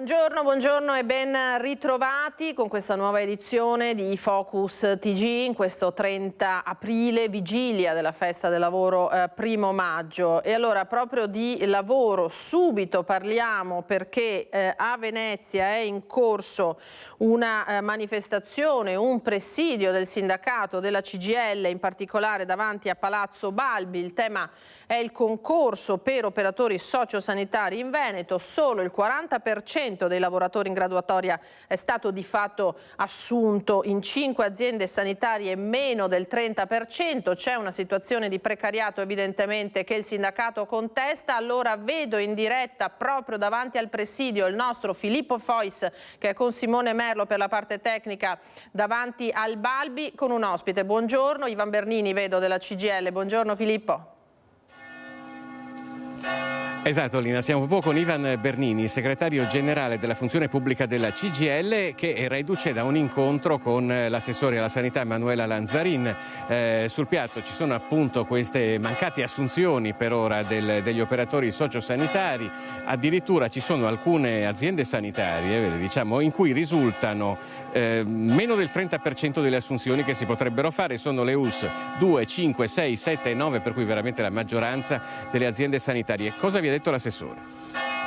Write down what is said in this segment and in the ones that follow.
Buongiorno e ben ritrovati con questa nuova edizione di Focus TG in questo 30 aprile, vigilia della festa del lavoro 1° maggio. E allora proprio di lavoro subito parliamo perché a Venezia è in corso una manifestazione, un presidio del sindacato della CGIL, in particolare davanti a Palazzo Balbi. Il tema è il concorso per operatori sociosanitari in Veneto. Solo il 40% dei lavoratori in graduatoria è stato di fatto assunto in 5 aziende sanitarie, meno del 30%. C'è una situazione di precariato evidentemente che il sindacato contesta. Allora vedo in diretta proprio davanti al presidio il nostro Filippo Fois, che è con Simone Merlo per la parte tecnica davanti al Balbi, con un ospite. Buongiorno, Ivan Bernini vedo della CGIL. Buongiorno Filippo. Esatto Lina, siamo un po' con Ivan Bernini, segretario generale della funzione pubblica della CGIL, che è reduce da un incontro con l'assessore alla sanità Emanuela Lanzarin. Sul piatto ci sono appunto queste mancate assunzioni per ora degli operatori sociosanitari. Addirittura ci sono alcune aziende sanitarie, diciamo, in cui risultano meno del 30% delle assunzioni che si potrebbero fare. Sono le ULSS 2, 5, 6, 7 e 9, per cui veramente la maggioranza delle aziende sanitarie. Cosa vi ha detto l'assessore?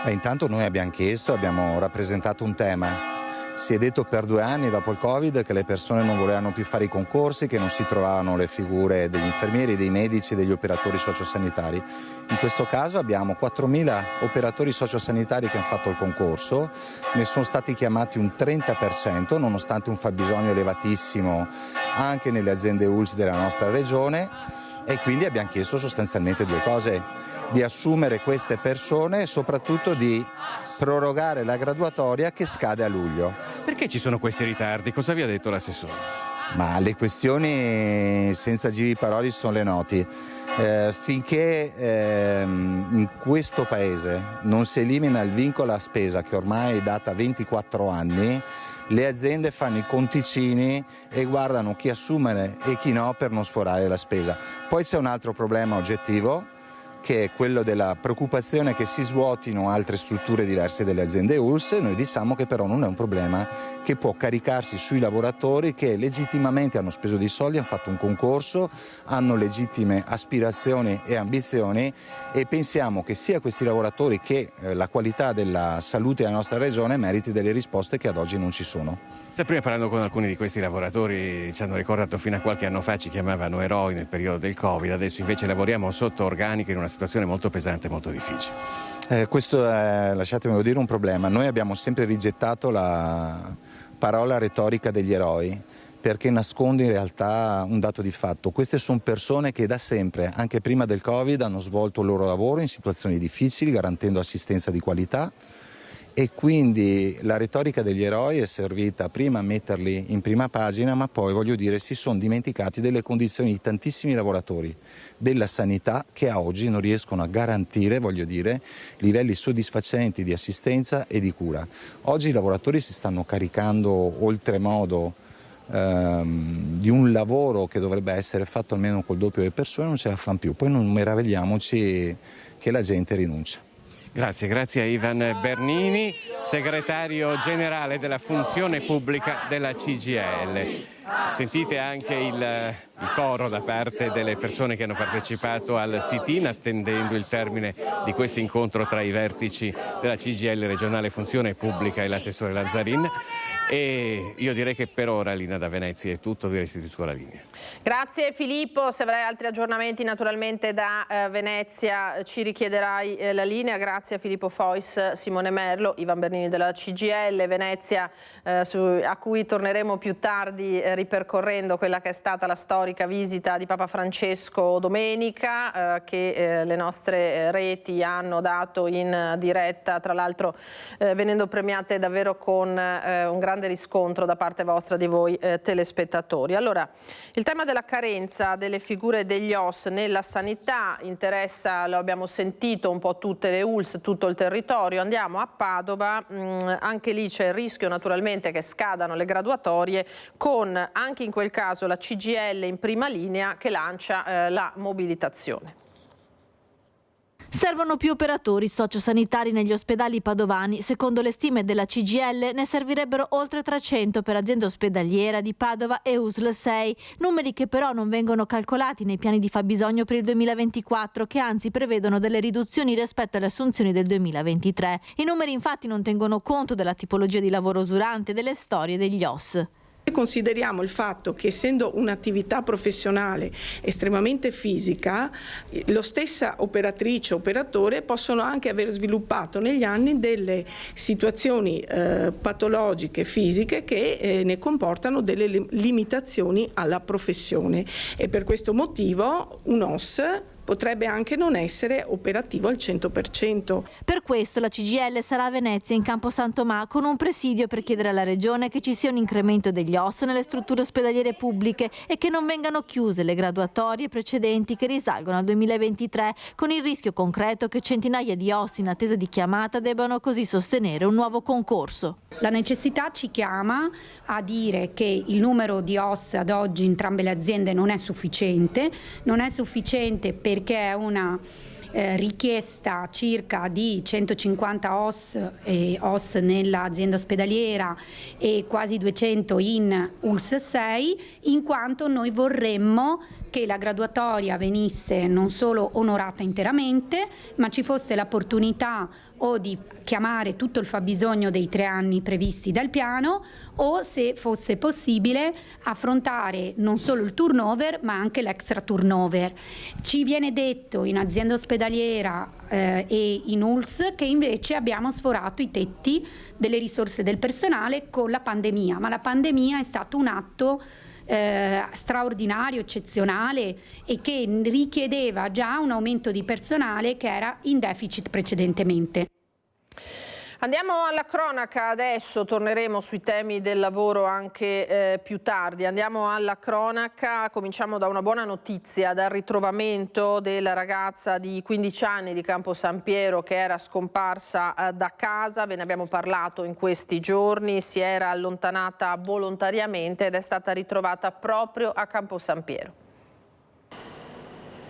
Intanto noi abbiamo chiesto, abbiamo rappresentato un tema. Si è detto per 2 anni dopo il Covid che le persone non volevano più fare i concorsi, che non si trovavano le figure degli infermieri, dei medici, degli operatori sociosanitari. In questo caso abbiamo 4.000 operatori sociosanitari che hanno fatto il concorso, ne sono stati chiamati un 30%, nonostante un fabbisogno elevatissimo anche nelle aziende ULSS della nostra regione, e quindi abbiamo chiesto sostanzialmente 2 cose: di assumere queste persone e soprattutto di prorogare la graduatoria che scade a luglio. Perché ci sono questi ritardi? Cosa vi ha detto l'assessore? Ma le questioni senza giri di parole sono le noti. Finché in questo paese non si elimina il vincolo a spesa, che ormai data 24 anni, le aziende fanno i conticini e guardano chi assumere e chi no per non sforare la spesa. Poi c'è un altro problema oggettivo, che è quello della preoccupazione che si svuotino altre strutture diverse delle aziende ULSS. Noi diciamo che però non è un problema che può caricarsi sui lavoratori che legittimamente hanno speso dei soldi, hanno fatto un concorso, hanno legittime aspirazioni e ambizioni, e pensiamo che sia questi lavoratori che la qualità della salute della nostra regione meriti delle risposte che ad oggi non ci sono. Prima parlando con alcuni di questi lavoratori ci hanno ricordato fino a qualche anno fa ci chiamavano eroi nel periodo del Covid, adesso invece lavoriamo sotto organico in una situazione molto pesante e molto difficile. Questo è, lasciatemelo dire, un problema. Noi abbiamo sempre rigettato la parola retorica degli eroi, perché nasconde in realtà un dato di fatto. Queste sono persone che da sempre, anche prima del Covid, hanno svolto il loro lavoro in situazioni difficili, garantendo assistenza di qualità. E quindi la retorica degli eroi è servita prima a metterli in prima pagina, ma poi, voglio dire, si sono dimenticati delle condizioni di tantissimi lavoratori della sanità che a oggi non riescono a garantire, voglio dire, livelli soddisfacenti di assistenza e di cura. Oggi i lavoratori si stanno caricando oltremodo di un lavoro che dovrebbe essere fatto almeno col doppio delle persone, non ce la fanno più. Poi non meravigliamoci che la gente rinuncia. Grazie a Ivan Bernini, segretario generale della funzione pubblica della CGIL. Sentite anche il coro da parte delle persone che hanno partecipato al sit-in attendendo il termine di questo incontro tra i vertici della CGIL regionale funzione pubblica e l'assessore Lanzarin. E io direi che per ora, Lina, da Venezia è tutto, vi restituisco la linea. Grazie Filippo, se avrai altri aggiornamenti naturalmente da Venezia ci richiederai la linea. Grazie a Filippo Fois, Simone Merlo, Ivan Bernini della CGIL Venezia, a cui torneremo più tardi ripercorrendo quella che è stata la storica visita di Papa Francesco domenica, che le nostre reti hanno dato in diretta, tra l'altro venendo premiate davvero con un grande riscontro da parte vostra, di voi telespettatori. Allora, il tema della carenza delle figure degli OS nella sanità interessa, lo abbiamo sentito, un po' tutte le ULSS, tutto il territorio. Andiamo a Padova, anche lì c'è il rischio naturalmente che scadano le graduatorie, con anche in quel caso la CGIL in prima linea che lancia la mobilitazione. Servono più operatori sociosanitari negli ospedali padovani. Secondo le stime della CGIL ne servirebbero oltre 300 per azienda ospedaliera di Padova e USL 6, numeri che però non vengono calcolati nei piani di fabbisogno per il 2024, che anzi prevedono delle riduzioni rispetto alle assunzioni del 2023. I numeri infatti non tengono conto della tipologia di lavoro usurante e delle storie degli OSS. Consideriamo il fatto che, essendo un'attività professionale estremamente fisica, lo stessa operatrice o operatore possono anche aver sviluppato negli anni delle situazioni patologiche fisiche che ne comportano delle limitazioni alla professione, e per questo motivo un OSS potrebbe anche non essere operativo al 100%. Per questo la CGIL sarà a Venezia, in Campo San Tomà, con un presidio per chiedere alla Regione che ci sia un incremento degli OSS nelle strutture ospedaliere pubbliche e che non vengano chiuse le graduatorie precedenti che risalgono al 2023, con il rischio concreto che centinaia di OSS in attesa di chiamata debbano così sostenere un nuovo concorso. La necessità ci chiama a dire che il numero di OSS ad oggi in entrambe le aziende non è sufficiente perché è una richiesta circa di 150 OSS nell'azienda ospedaliera e quasi 200 in ULSS 6, in quanto noi vorremmo che la graduatoria venisse non solo onorata interamente, ma ci fosse l'opportunità o di chiamare tutto il fabbisogno dei 3 anni previsti dal piano, o, se fosse possibile, affrontare non solo il turnover ma anche l'extra turnover. Ci viene detto in azienda ospedaliera e in ULSS che invece abbiamo sforato i tetti delle risorse del personale con la pandemia, ma la pandemia è stato un atto straordinario, eccezionale, e che richiedeva già un aumento di personale che era in deficit precedentemente. Andiamo alla cronaca adesso, torneremo sui temi del lavoro anche più tardi. Andiamo alla cronaca, cominciamo da una buona notizia, dal ritrovamento della ragazza di 15 anni di Campo San Piero che era scomparsa da casa. Ve ne abbiamo parlato in questi giorni, si era allontanata volontariamente ed è stata ritrovata proprio a Campo San Piero.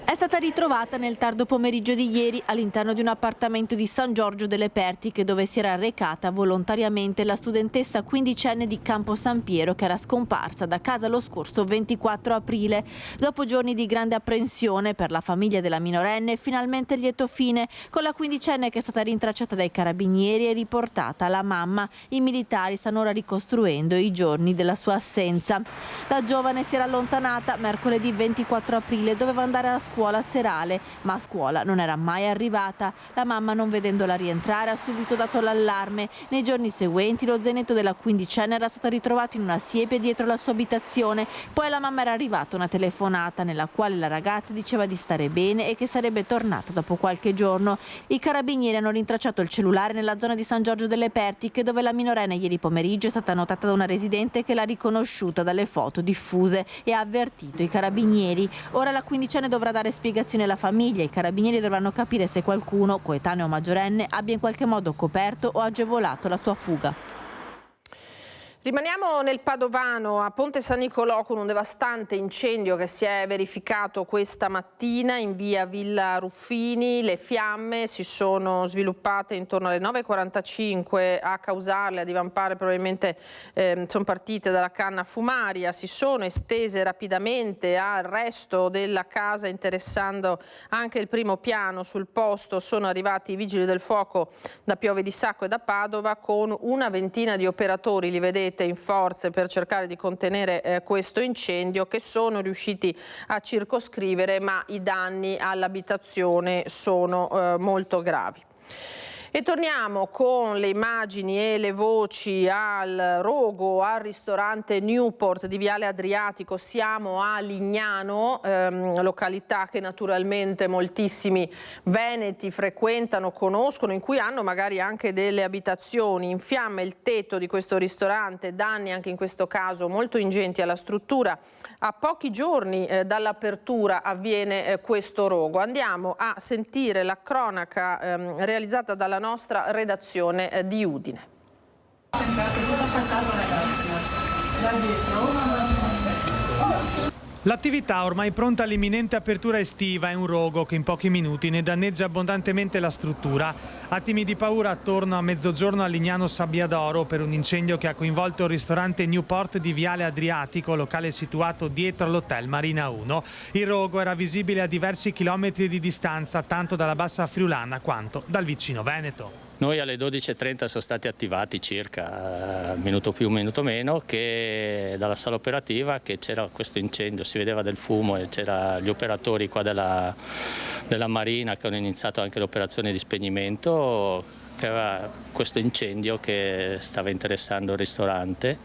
È stata ritrovata nel tardo pomeriggio di ieri all'interno di un appartamento di San Giorgio delle Pertiche, dove si era recata volontariamente la studentessa quindicenne di Campo San Piero, che era scomparsa da casa lo scorso 24 aprile. Dopo giorni di grande apprensione per la famiglia della minorenne, finalmente lieto fine, con la quindicenne che è stata rintracciata dai carabinieri e riportata alla mamma. I militari stanno ora ricostruendo i giorni della sua assenza. La giovane si era allontanata mercoledì 24 aprile, doveva andare a scuola serale, ma a scuola non era mai arrivata. La mamma, non vedendola rientrare, ha subito dato l'allarme. Nei giorni seguenti lo zainetto della quindicenne era stato ritrovato in una siepe dietro la sua abitazione. Poi alla mamma era arrivata una telefonata nella quale la ragazza diceva di stare bene e che sarebbe tornata dopo qualche giorno. I carabinieri hanno rintracciato il cellulare nella zona di San Giorgio delle Pertiche, dove la minorenne ieri pomeriggio è stata notata da una residente che l'ha riconosciuta dalle foto diffuse e ha avvertito i carabinieri. Ora la quindicenne dovrà dare spiegazioni alla famiglia. I carabinieri dovranno capire se qualcuno, coetaneo o maggiorenne, abbia in qualche modo coperto o agevolato la sua fuga. Rimaniamo nel Padovano, a Ponte San Nicolò, con un devastante incendio che si è verificato questa mattina in via Villa Ruffini. Le fiamme si sono sviluppate intorno alle 9:45, a causarle, a divampare probabilmente sono partite dalla canna fumaria, si sono estese rapidamente al resto della casa, interessando anche il primo piano. Sul posto sono arrivati i vigili del fuoco da Piove di Sacco e da Padova con una ventina di operatori, li vedete in forze per cercare di contenere questo incendio, che sono riusciti a circoscrivere, ma i danni all'abitazione sono molto gravi. E torniamo con le immagini e le voci al rogo, al ristorante Newport di Viale Adriatico. Siamo a Lignano, località che naturalmente moltissimi veneti frequentano, conoscono, in cui hanno magari anche delle abitazioni. In fiamme il tetto di questo ristorante, danni anche in questo caso molto ingenti alla struttura. A pochi giorni dall'apertura avviene questo rogo. Andiamo a sentire la cronaca realizzata dalla nostra redazione di Udine. L'attività ormai pronta all'imminente apertura estiva è un rogo che in pochi minuti ne danneggia abbondantemente la struttura. Attimi di paura attorno a mezzogiorno a Lignano Sabbiadoro per un incendio che ha coinvolto il ristorante Newport di Viale Adriatico, locale situato dietro all'hotel Marina 1. Il rogo era visibile a diversi chilometri di distanza, tanto dalla bassa friulana quanto dal vicino Veneto. Noi alle 12:30 sono stati attivati circa, minuto più, minuto meno, che dalla sala operativa che c'era questo incendio, si vedeva del fumo e c'era gli operatori qua della Marina che hanno iniziato anche l'operazione di spegnimento, che aveva questo incendio che stava interessando il ristorante.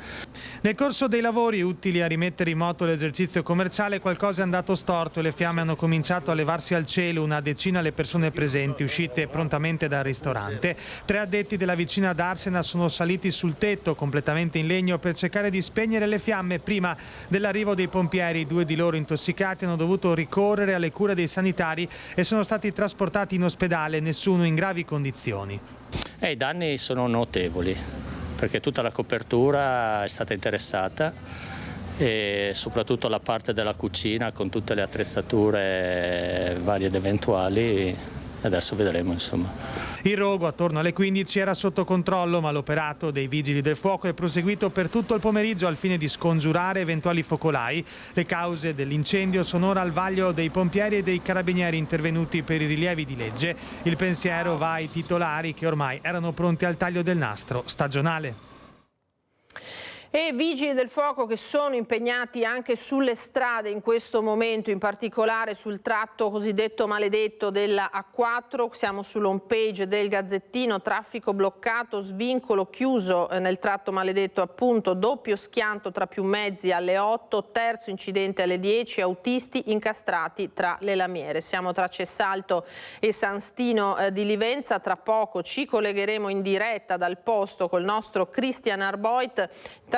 Nel corso dei lavori utili a rimettere in moto l'esercizio commerciale qualcosa è andato storto e le fiamme hanno cominciato a levarsi al cielo. Una decina le persone presenti, uscite prontamente dal ristorante. 3 addetti della vicina d'Arsena sono saliti sul tetto completamente in legno per cercare di spegnere le fiamme prima dell'arrivo dei pompieri. 2 di loro intossicati hanno dovuto ricorrere alle cure dei sanitari e sono stati trasportati in ospedale, nessuno in gravi condizioni. I danni sono notevoli perché tutta la copertura è stata interessata e soprattutto la parte della cucina con tutte le attrezzature varie ed eventuali. Adesso vedremo, insomma. Il rogo attorno alle 15 era sotto controllo, ma l'operato dei vigili del fuoco è proseguito per tutto il pomeriggio al fine di scongiurare eventuali focolai. Le cause dell'incendio sono ora al vaglio dei pompieri e dei carabinieri intervenuti per i rilievi di legge. Il pensiero va ai titolari che ormai erano pronti al taglio del nastro stagionale. E vigili del fuoco che sono impegnati anche sulle strade in questo momento, in particolare sul tratto cosiddetto maledetto della A4. Siamo sull'home page del Gazzettino: traffico bloccato, svincolo chiuso nel tratto maledetto, appunto, doppio schianto tra più mezzi alle 8, terzo incidente alle 10, autisti incastrati tra le lamiere. Siamo tra Cessalto e San Stino di Livenza. Tra poco ci collegheremo in diretta dal posto col nostro Christian Arboit.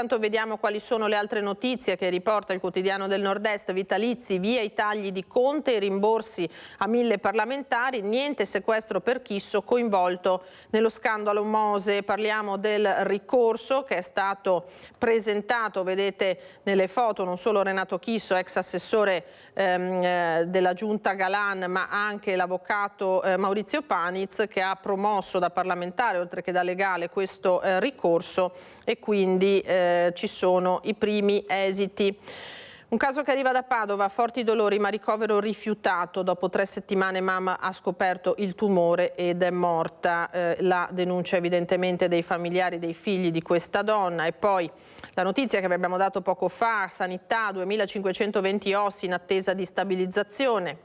Intanto vediamo quali sono le altre notizie che riporta il Quotidiano del Nord-Est. Vitalizi, via i tagli di Conte, i rimborsi a 1000 parlamentari, niente sequestro per Chisso coinvolto nello scandalo Mose. Parliamo del ricorso che è stato presentato, vedete nelle foto, non solo Renato Chisso, ex assessore della Giunta Galan, ma anche l'avvocato Maurizio Paniz, che ha promosso da parlamentare oltre che da legale questo ricorso, e quindi ci sono i primi esiti. Un caso che arriva da Padova: forti dolori ma ricovero rifiutato. Dopo 3 settimane mamma ha scoperto il tumore ed è morta. La denuncia evidentemente dei familiari dei figli di questa donna. E poi la notizia che vi abbiamo dato poco fa: sanità, 2520 ossi in attesa di stabilizzazione.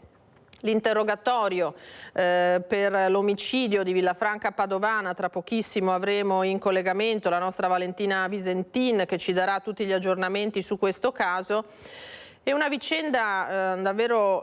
L'interrogatorio per l'omicidio di Villafranca Padovana. Tra pochissimo avremo in collegamento la nostra Valentina Visentin, che ci darà tutti gli aggiornamenti su questo caso. È una vicenda davvero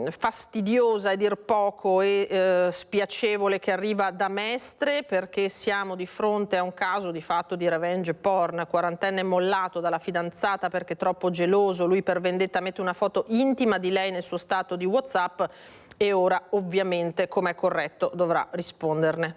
fastidiosa, a dir poco, e spiacevole, che arriva da Mestre, perché siamo di fronte a un caso di fatto di revenge porn. 40enne mollato dalla fidanzata perché troppo geloso. Lui per vendetta mette una foto intima di lei nel suo stato di WhatsApp e ora ovviamente, come è corretto, dovrà risponderne.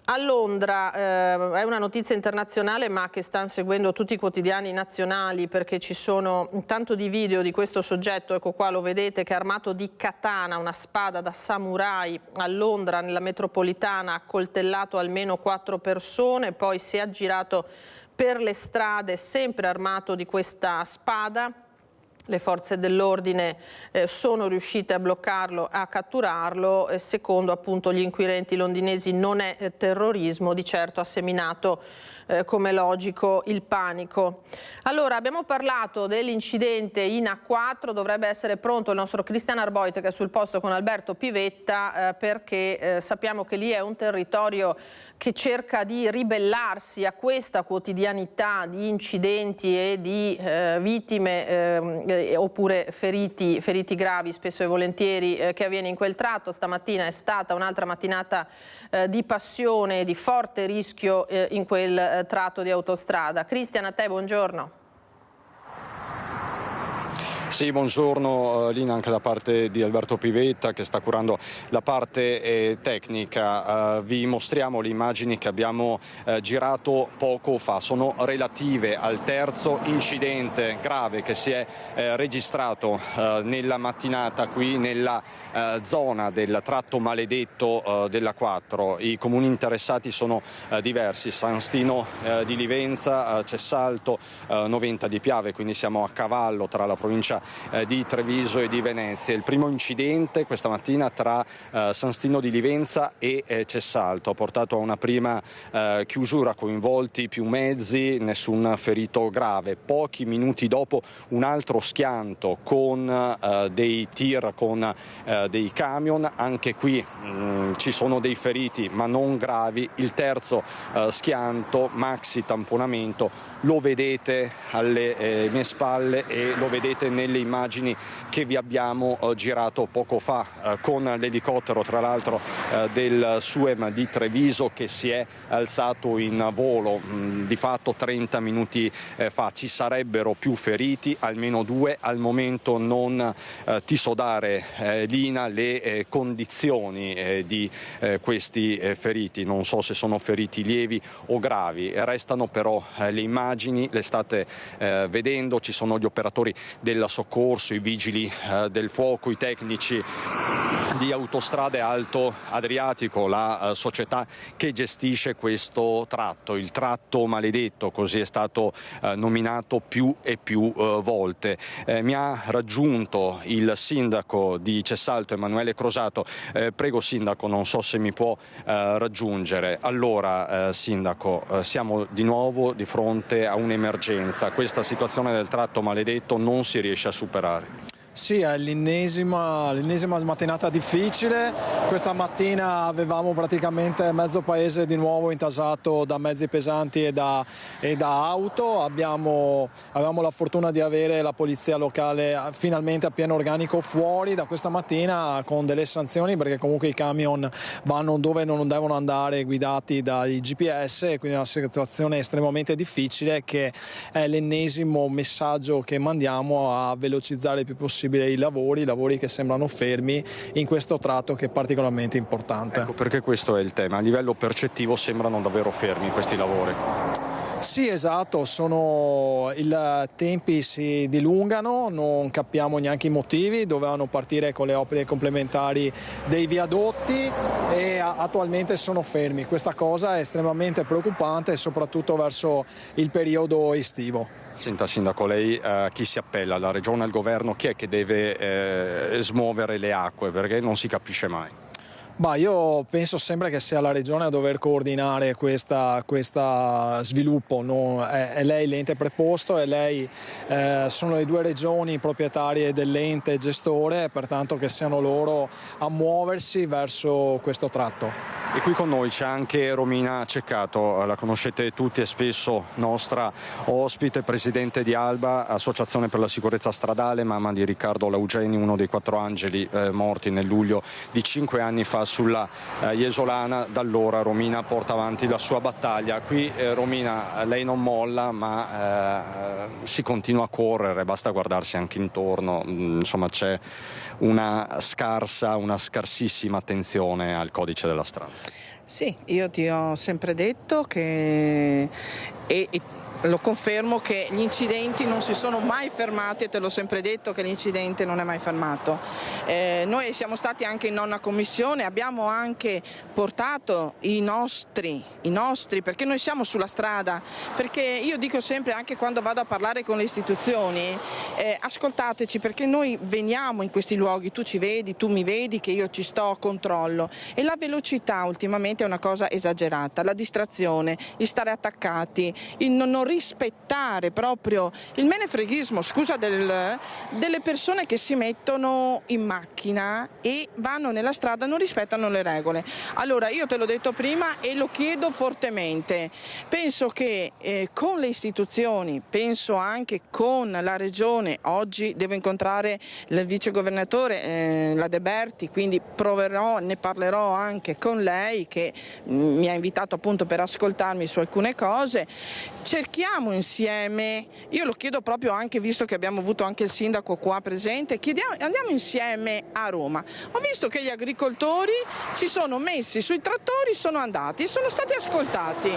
A Londra è una notizia internazionale ma che stanno seguendo tutti i quotidiani nazionali, perché ci sono tanto di video di questo soggetto, ecco qua lo vedete, che è armato di katana, una spada da samurai, a Londra nella metropolitana ha accoltellato almeno 4 persone, poi si è aggirato per le strade sempre armato di questa spada. Le forze dell'ordine sono riuscite a bloccarlo, a catturarlo. Secondo appunto gli inquirenti londinesi non è terrorismo, di certo ha seminato come logico il panico. Allora, abbiamo parlato dell'incidente in A4, dovrebbe essere pronto il nostro Christian Arboit che è sul posto con Alberto Pivetta, perché sappiamo che lì è un territorio che cerca di ribellarsi a questa quotidianità di incidenti e di vittime oppure feriti gravi spesso e volentieri che avviene in quel tratto. Stamattina è stata un'altra mattinata di passione e di forte rischio in quel tratto di autostrada. Christian, a te buongiorno. Sì, buongiorno Lina, anche da parte di Alberto Pivetta che sta curando la parte tecnica. Vi mostriamo le immagini che abbiamo girato poco fa, sono relative al terzo incidente grave che si è registrato nella mattinata qui nella zona del tratto maledetto della 4. I comuni interessati sono diversi: San Stino di Livenza, Cessalto, Noventa di Piave, quindi siamo a cavallo tra la provincia di Treviso e di Venezia. Il primo incidente questa mattina tra San Stino di Livenza e Cessalto ha portato a una prima chiusura, coinvolti più mezzi, nessun ferito grave. Pochi minuti dopo un altro schianto con dei tir, con dei camion, anche qui ci sono dei feriti ma non gravi. Il terzo schianto, maxi tamponamento, lo vedete alle mie spalle e lo vedete nelle immagini che vi abbiamo girato poco fa con l'elicottero, tra l'altro del SUEM di Treviso, che si è alzato in volo di fatto 30 minuti fa. Ci sarebbero più feriti, almeno 2. Al momento non ti so dare, Lina, le condizioni di questi feriti. Non so se sono feriti lievi o gravi. Restano però le immagini, le state vedendo. Ci sono gli operatori del soccorso, i vigili del fuoco, i tecnici di Autostrade Alto Adriatico, la società che gestisce questo tratto, il tratto maledetto, così è stato nominato più e più volte. Mi ha raggiunto il sindaco di Cessalto, Emanuele Crosato. Prego sindaco, non so se mi può raggiungere. Allora sindaco, siamo di nuovo di fronte a un'emergenza. Questa situazione del tratto maledetto non si riesce a superare. Sì, è l'ennesima mattinata difficile. Questa mattina avevamo praticamente mezzo paese di nuovo intasato da mezzi pesanti e da auto. Avevamo la fortuna di avere la polizia locale finalmente a pieno organico fuori da questa mattina con delle sanzioni, perché comunque i camion vanno dove non devono andare, guidati dai GPS, e quindi è una situazione estremamente difficile, che è l'ennesimo messaggio che mandiamo a velocizzare il più possibile i lavori che sembrano fermi in questo tratto che è particolarmente importante. Ecco perché questo è il tema. A livello percettivo sembrano davvero fermi questi lavori. Sì, esatto, i tempi si dilungano, non capiamo neanche i motivi. Dovevano partire con le opere complementari dei viadotti e attualmente sono fermi. Questa cosa è estremamente preoccupante, soprattutto verso il periodo estivo. Senta sindaco, lei chi si appella? La regione, al governo? Chi è che deve smuovere le acque? Perché non si capisce mai. Io penso sempre che sia la Regione a dover coordinare questo sviluppo, no? È lei l'ente preposto, e lei sono le 2 regioni proprietarie dell'ente gestore, pertanto che siano loro a muoversi verso questo tratto. E qui con noi c'è anche Romina Ceccato, la conoscete tutti, è spesso nostra ospite, presidente di Alba, Associazione per la Sicurezza Stradale, mamma di Riccardo Laugeni, uno dei 4 angeli morti nel luglio di 5 anni fa sulla Jesolana. Da allora Romina porta avanti la sua battaglia. Qui Romina, lei non molla, ma si continua a correre, basta guardarsi anche intorno, insomma c'è una scarsissima attenzione al codice della strada. Sì, io ti ho sempre detto che e lo confermo che gli incidenti non si sono mai fermati, e te l'ho sempre detto che l'incidente non è mai fermato. Noi siamo stati anche in 9ª commissione, abbiamo anche portato i nostri, perché noi siamo sulla strada, perché io dico sempre, anche quando vado a parlare con le istituzioni, ascoltateci, perché noi veniamo in questi luoghi, tu ci vedi, tu mi vedi che io ci sto a controllo, e la velocità ultimamente è una cosa esagerata, la distrazione, il stare attaccati, il non rispettare proprio il menefreghismo, scusa, delle persone che si mettono in macchina e vanno nella strada, non rispettano le regole. Allora io te l'ho detto prima e lo chiedo fortemente, penso che con le istituzioni, penso anche con la regione, oggi devo incontrare il vicegovernatore la De Berti, quindi ne parlerò anche con lei, che mi ha invitato appunto per ascoltarmi su alcune cose, cerchiamo cerchiamo insieme, io lo chiedo proprio anche visto che abbiamo avuto anche il sindaco qua presente, andiamo insieme a Roma. Ho visto che gli agricoltori si sono messi sui trattori, sono andati e sono stati ascoltati.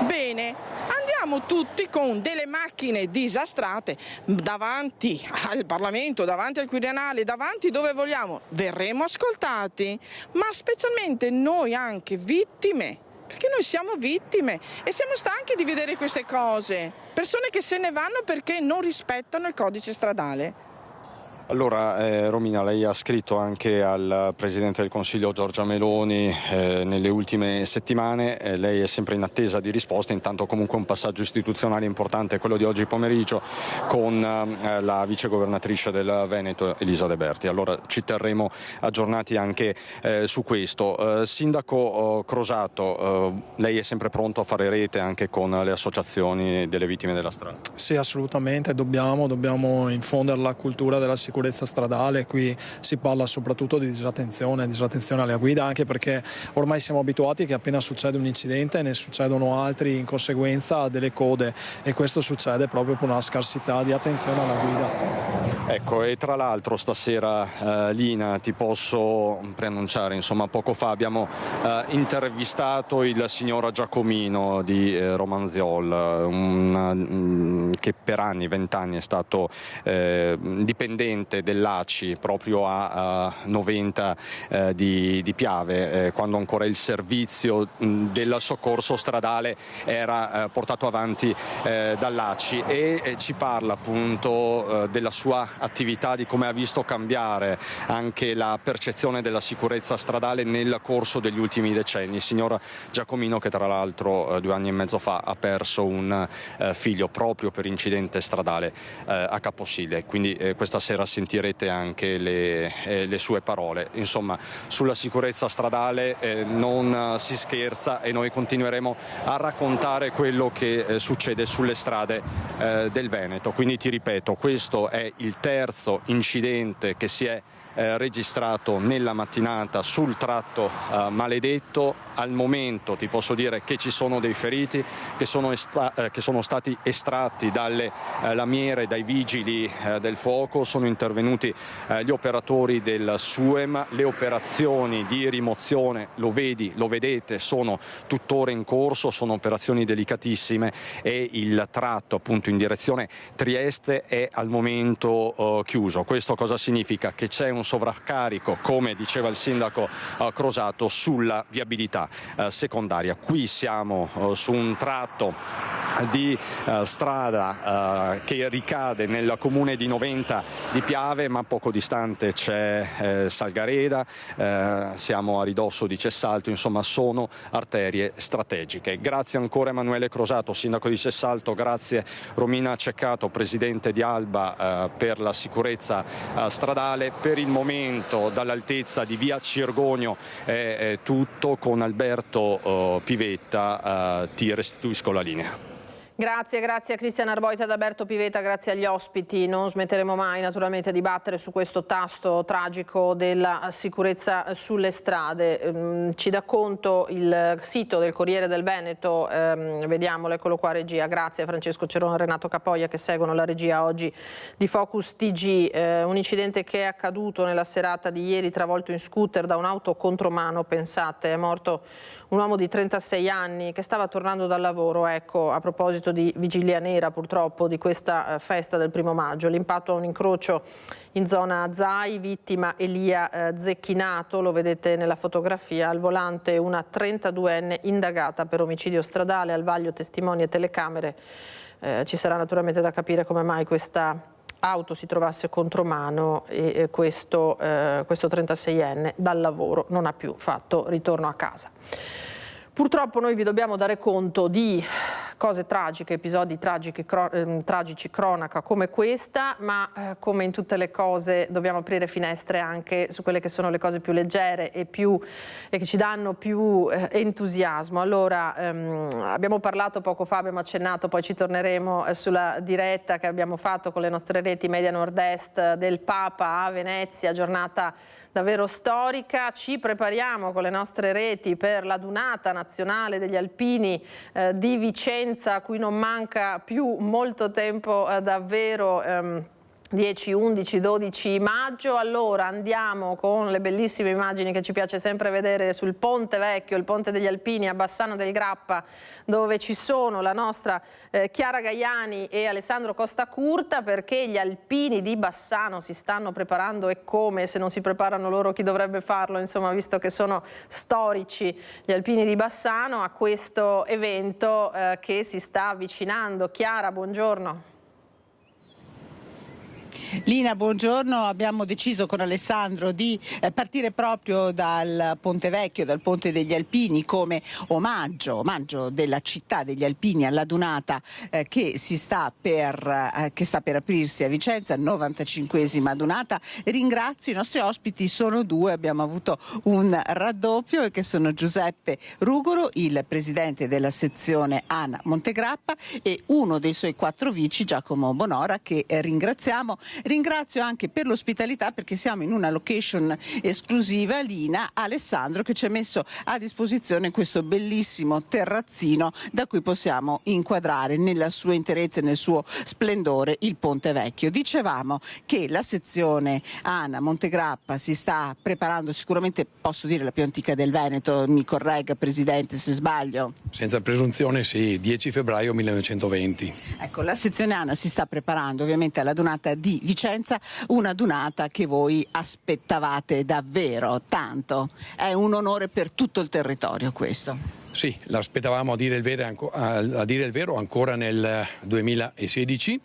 Bene, andiamo tutti con delle macchine disastrate davanti al Parlamento, davanti al Quirinale, davanti dove vogliamo. Verremo ascoltati, ma specialmente noi anche vittime. Perché noi siamo vittime e siamo stanchi di vedere queste cose, persone che se ne vanno perché non rispettano il codice stradale. Allora, Romina, lei ha scritto anche al Presidente del Consiglio Giorgia Meloni nelle ultime settimane, lei è sempre in attesa di risposte, intanto comunque un passaggio istituzionale importante è quello di oggi pomeriggio con la vicegovernatrice del Veneto Elisa De Berti. Allora ci terremo aggiornati anche su questo. Sindaco Crosato, lei è sempre pronto a fare rete anche con le associazioni delle vittime della strada? Sì, assolutamente, dobbiamo infondere la cultura della sicurezza stradale. Qui si parla soprattutto di disattenzione alla guida, anche perché ormai siamo abituati che appena succede un incidente ne succedono altri in conseguenza delle code, e questo succede proprio per una scarsità di attenzione alla guida. Ecco, e tra l'altro stasera Lina, ti posso preannunciare, insomma poco fa abbiamo intervistato il signor Giacomino di Romanziol, che per anni, 20 anni è stato dipendente dell'ACI proprio a 90 di Piave, quando ancora il servizio del soccorso stradale era portato avanti dall'ACI, e ci parla appunto della sua attività, di come ha visto cambiare anche la percezione della sicurezza stradale nel corso degli ultimi decenni. Signor Giacomino, che tra l'altro 2 anni e mezzo fa ha perso un figlio proprio per incidente stradale a Caposile, quindi questa sera sentirete anche le sue parole. Insomma, sulla sicurezza stradale non si scherza, e noi continueremo a raccontare quello che succede sulle strade del Veneto. Quindi ti ripeto, questo è il terzo incidente che si è registrato nella mattinata sul tratto maledetto. Al momento ti posso dire che ci sono dei feriti che sono stati estratti dalle lamiere, dai vigili del fuoco. Sono intervenuti gli operatori del SUEM. Le operazioni di rimozione, lo vedete, sono tuttora in corso, sono operazioni delicatissime, e il tratto appunto in direzione Trieste è al momento chiuso. Questo cosa significa? Che c'è un sovraccarico, come diceva il sindaco Crosato, sulla viabilità secondaria. Qui siamo su un tratto di strada che ricade nel comune di Noventa di Piave, ma poco distante c'è Salgareda, siamo a ridosso di Cessalto, insomma sono arterie strategiche. Grazie ancora Emanuele Crosato, sindaco di Cessalto, grazie Romina Ceccato, presidente di Alba per la sicurezza stradale. Per il momento dall'altezza di via Cirgonio è tutto. Con Alberto Pivetta ti restituisco la linea. Grazie a Cristian Arboita, ad Alberto Pivetta, grazie agli ospiti. Non smetteremo mai naturalmente di battere su questo tasto tragico della sicurezza sulle strade. Ci dà conto il sito del Corriere del Veneto, vediamolo, eccolo qua regia. Grazie a Francesco Cerone e Renato Capoia che seguono la regia oggi di Focus TG. Un incidente che è accaduto nella serata di ieri, travolto in scooter da un'auto contromano, pensate, è morto un uomo di 36 anni che stava tornando dal lavoro. Ecco, a proposito di vigilia nera purtroppo di questa festa del 1° maggio, l'impatto a un incrocio in zona Zai, vittima Elia Zecchinato, lo vedete nella fotografia, al volante una 32enne indagata per omicidio stradale, al vaglio testimoni e telecamere. Ci sarà naturalmente da capire come mai questa auto si trovasse contromano e questo 36enne dal lavoro non ha più fatto ritorno a casa. Purtroppo noi vi dobbiamo dare conto di cose tragiche, episodi tragici, cronaca come questa, ma come in tutte le cose dobbiamo aprire finestre anche su quelle che sono le cose più leggere e che ci danno più entusiasmo. Allora, abbiamo parlato poco fa, abbiamo accennato, poi ci torneremo sulla diretta che abbiamo fatto con le nostre reti Media Nord-Est del Papa a Venezia, giornata davvero storica. Ci prepariamo con le nostre reti per la Dunata nazionale degli alpini di Vicenza, partenza a cui non manca più molto tempo davvero. 10, 11, 12 maggio. Allora andiamo con le bellissime immagini che ci piace sempre vedere sul Ponte Vecchio, il Ponte degli Alpini a Bassano del Grappa, dove ci sono la nostra Chiara Gaiani e Alessandro Costacurta, perché gli alpini di Bassano si stanno preparando, e come, se non si preparano loro chi dovrebbe farlo, insomma, visto che sono storici gli alpini di Bassano, a questo evento che si sta avvicinando. Chiara, buongiorno. Lina, buongiorno. Abbiamo deciso con Alessandro di partire proprio dal Ponte Vecchio, dal Ponte degli Alpini, come omaggio della città degli Alpini alla Dunata che sta per aprirsi a Vicenza, 95esima Dunata. Ringrazio i nostri ospiti, sono due, abbiamo avuto un raddoppio, e che sono Giuseppe Rugolo, il presidente della sezione ANA Montegrappa, e uno dei suoi 4 vici, Giacomo Bonora, che ringraziamo. Ringrazio anche per l'ospitalità, perché siamo in una location esclusiva, Lina, Alessandro, che ci ha messo a disposizione questo bellissimo terrazzino da cui possiamo inquadrare nella sua interezza e nel suo splendore il Ponte Vecchio. Dicevamo che la sezione ANA Montegrappa si sta preparando, sicuramente posso dire la più antica del Veneto, mi corregga Presidente se sbaglio. Senza presunzione sì, 10 febbraio 1920. Ecco, la sezione ANA si sta preparando ovviamente alla Dunata di Vicenza, una Dunata che voi aspettavate davvero tanto. È un onore per tutto il territorio questo. Sì, l'aspettavamo a dire il vero ancora nel 2016,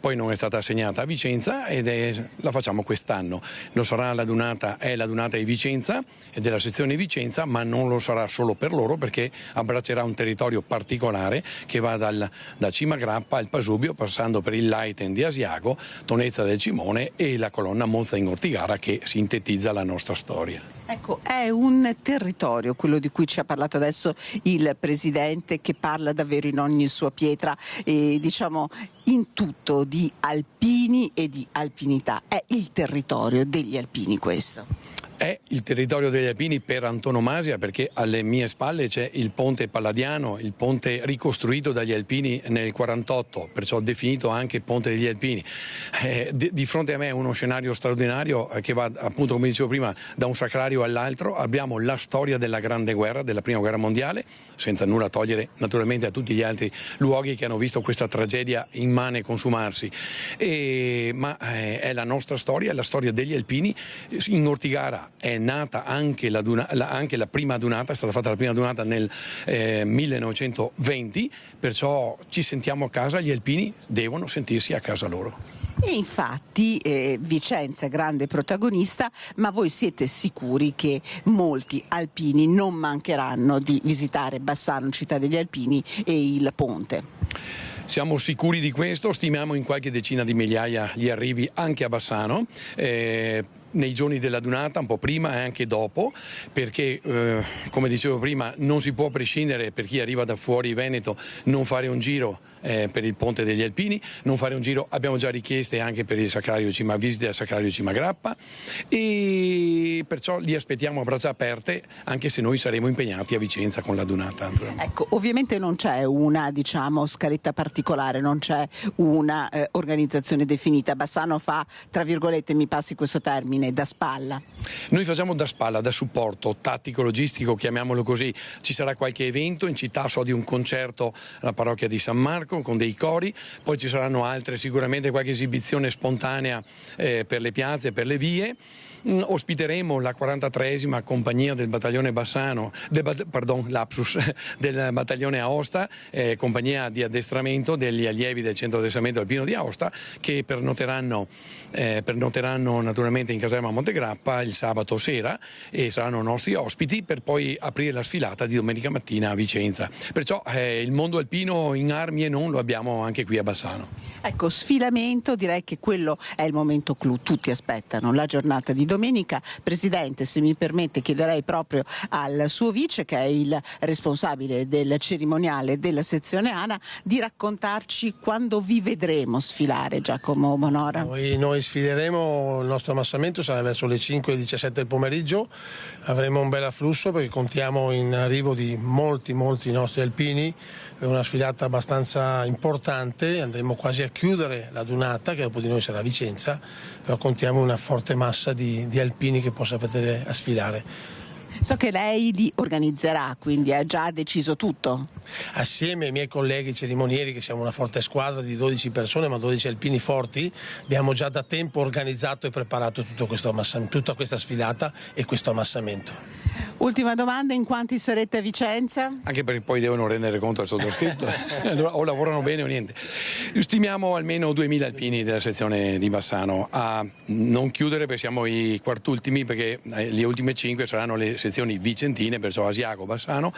poi non è stata assegnata a Vicenza la facciamo quest'anno. Non sarà è la Dunata di Vicenza e della sezione Vicenza, ma non lo sarà solo per loro, perché abbraccerà un territorio particolare che va da Cima Grappa al Pasubio, passando per il Leiten di Asiago, Tonezza del Cimone e la colonna Monza in Ortigara, che sintetizza la nostra storia. Ecco, è un territorio, quello di cui ci ha parlato adesso il Presidente, che parla davvero in ogni sua pietra e diciamo in tutto di alpini e di alpinità. È il territorio degli alpini questo. È il territorio degli alpini per antonomasia, perché alle mie spalle c'è il ponte Palladiano, il ponte ricostruito dagli alpini nel 48, perciò definito anche ponte degli alpini. Di fronte a me è uno scenario straordinario che va, appunto, come dicevo prima, da un sacrario all'altro. Abbiamo la storia della Grande Guerra, della Prima Guerra Mondiale, senza nulla togliere naturalmente a tutti gli altri luoghi che hanno visto questa tragedia immane consumarsi. Ma è la nostra storia, è la storia degli alpini. In Ortigara è nata anche la prima Dunata, è stata fatta la prima Dunata nel 1920, perciò ci sentiamo a casa, gli alpini devono sentirsi a casa loro. E infatti Vicenza è grande protagonista, ma voi siete sicuri che molti alpini non mancheranno di visitare Bassano, città degli alpini, e il ponte? Siamo sicuri di questo, stimiamo in qualche decina di migliaia gli arrivi anche a Bassano. Nei giorni della Dunata, un po' prima e anche dopo, perché come dicevo prima non si può prescindere, per chi arriva da fuori Veneto, non fare un giro per il Ponte degli Alpini, non fare un giro, abbiamo già richieste anche per il Sacrario visite al Sacrario Cima Grappa, e perciò li aspettiamo a braccia aperte, anche se noi saremo impegnati a Vicenza con la Dunata. Ecco, ovviamente non c'è una scaletta particolare, non c'è una organizzazione definita. Bassano fa, tra virgolette, mi passi questo termine, da spalla. Noi facciamo da spalla, da supporto tattico, logistico, chiamiamolo così. Ci sarà qualche evento in città, so di un concerto alla parrocchia di San Marco con dei cori, poi ci saranno altre, sicuramente qualche esibizione spontanea per le piazze, per le vie. Ospiteremo la 43esima compagnia del battaglione Bassano, del battaglione Aosta, compagnia di addestramento degli allievi del centro addestramento alpino di Aosta, che pernoteranno naturalmente in caserma Montegrappa il sabato sera e saranno nostri ospiti, per poi aprire la sfilata di domenica mattina a Vicenza. Perciò il mondo alpino in armi e non lo abbiamo anche qui a Bassano. Ecco, sfilamento, direi che quello è il momento clou, tutti aspettano la giornata di domenica. Presidente, se mi permette, chiederei proprio al suo vice, che è il responsabile del cerimoniale della sezione ANA, di raccontarci quando vi vedremo sfilare, Giacomo Bonora. Noi sfileremo il nostro ammassamento appuntamento sarà verso le 5 e le 17 del pomeriggio. Avremo un bel afflusso perché contiamo in arrivo di molti nostri alpini. È una sfilata abbastanza importante, andremo quasi a chiudere la dunata, che dopo di noi sarà Vicenza, però contiamo una forte massa di alpini che possa vedere a sfilare. So che lei li organizzerà, quindi ha già deciso tutto? Assieme ai miei colleghi cerimonieri, che siamo una forte squadra di 12 persone, ma 12 alpini forti, abbiamo già da tempo organizzato e preparato tutta questa sfilata e questo ammassamento. Ultima domanda, in quanti sarete a Vicenza? Anche perché poi devono rendere conto al sottoscritto, o lavorano bene o niente. Stimiamo almeno 2000 alpini della sezione di Bassano, a non chiudere perché siamo i quartultimi, perché le ultime 5 saranno le sezioni vicentine, perciò Asiago, Bassano,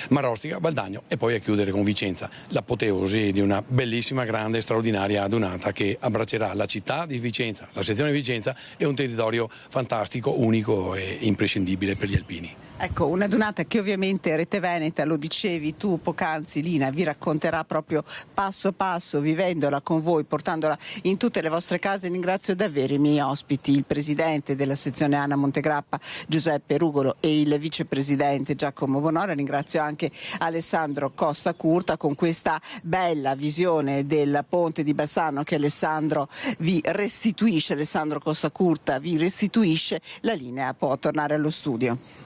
Marostica, Valdagno e poi a chiudere con Vicenza. L'apoteosi di una bellissima, grande, straordinaria adunata che abbraccerà la città di Vicenza, la sezione di Vicenza e un territorio fantastico, unico e imprescindibile per gli alpini. Ecco, una dunata che ovviamente Rete Veneta, lo dicevi tu poc'anzi Lina, vi racconterà proprio passo passo, vivendola con voi, portandola in tutte le vostre case. Ringrazio davvero i miei ospiti, il presidente della sezione Anna Montegrappa Giuseppe Rugolo e il vicepresidente Giacomo Bonora. Ringrazio anche Alessandro Costa Curta con questa bella visione del ponte di Bassano che Alessandro Costa Curta vi restituisce. La linea può tornare allo studio.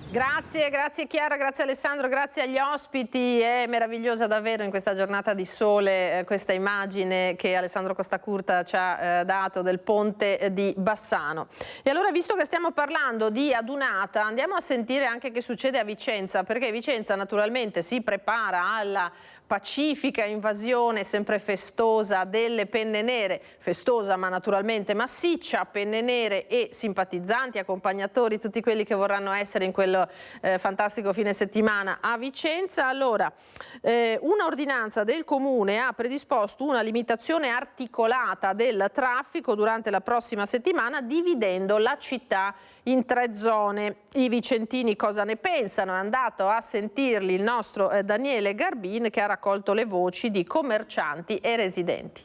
Grazie Chiara, grazie Alessandro, grazie agli ospiti. È meravigliosa davvero in questa giornata di sole questa immagine che Alessandro Costa Curta ci ha dato del ponte di Bassano. E allora, visto che stiamo parlando di adunata, andiamo a sentire anche che succede a Vicenza, perché Vicenza naturalmente si prepara alla pacifica invasione sempre festosa delle penne nere, festosa ma naturalmente massiccia, penne nere e simpatizzanti, accompagnatori, tutti quelli che vorranno essere in quel fantastico fine settimana a Vicenza. Allora, una ordinanza del Comune ha predisposto una limitazione articolata del traffico durante la prossima settimana, dividendo la città in 3 zone. I vicentini cosa ne pensano? È andato a sentirli il nostro Daniele Garbin, che ha raccolto le voci di commercianti e residenti.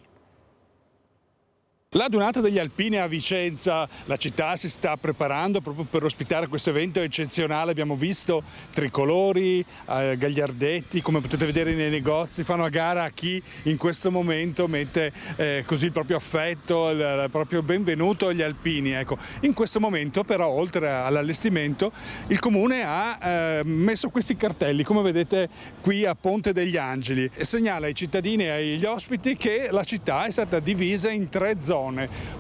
La Dunata degli Alpini a Vicenza, la città si sta preparando proprio per ospitare questo evento eccezionale. Abbiamo visto tricolori, gagliardetti, come potete vedere nei negozi, fanno a gara a chi in questo momento mette così il proprio affetto, il proprio benvenuto agli alpini. Ecco, in questo momento però, oltre all'allestimento, il Comune ha messo questi cartelli, come vedete qui a Ponte degli Angeli, e segnala ai cittadini e agli ospiti che la città è stata divisa in 3 zone.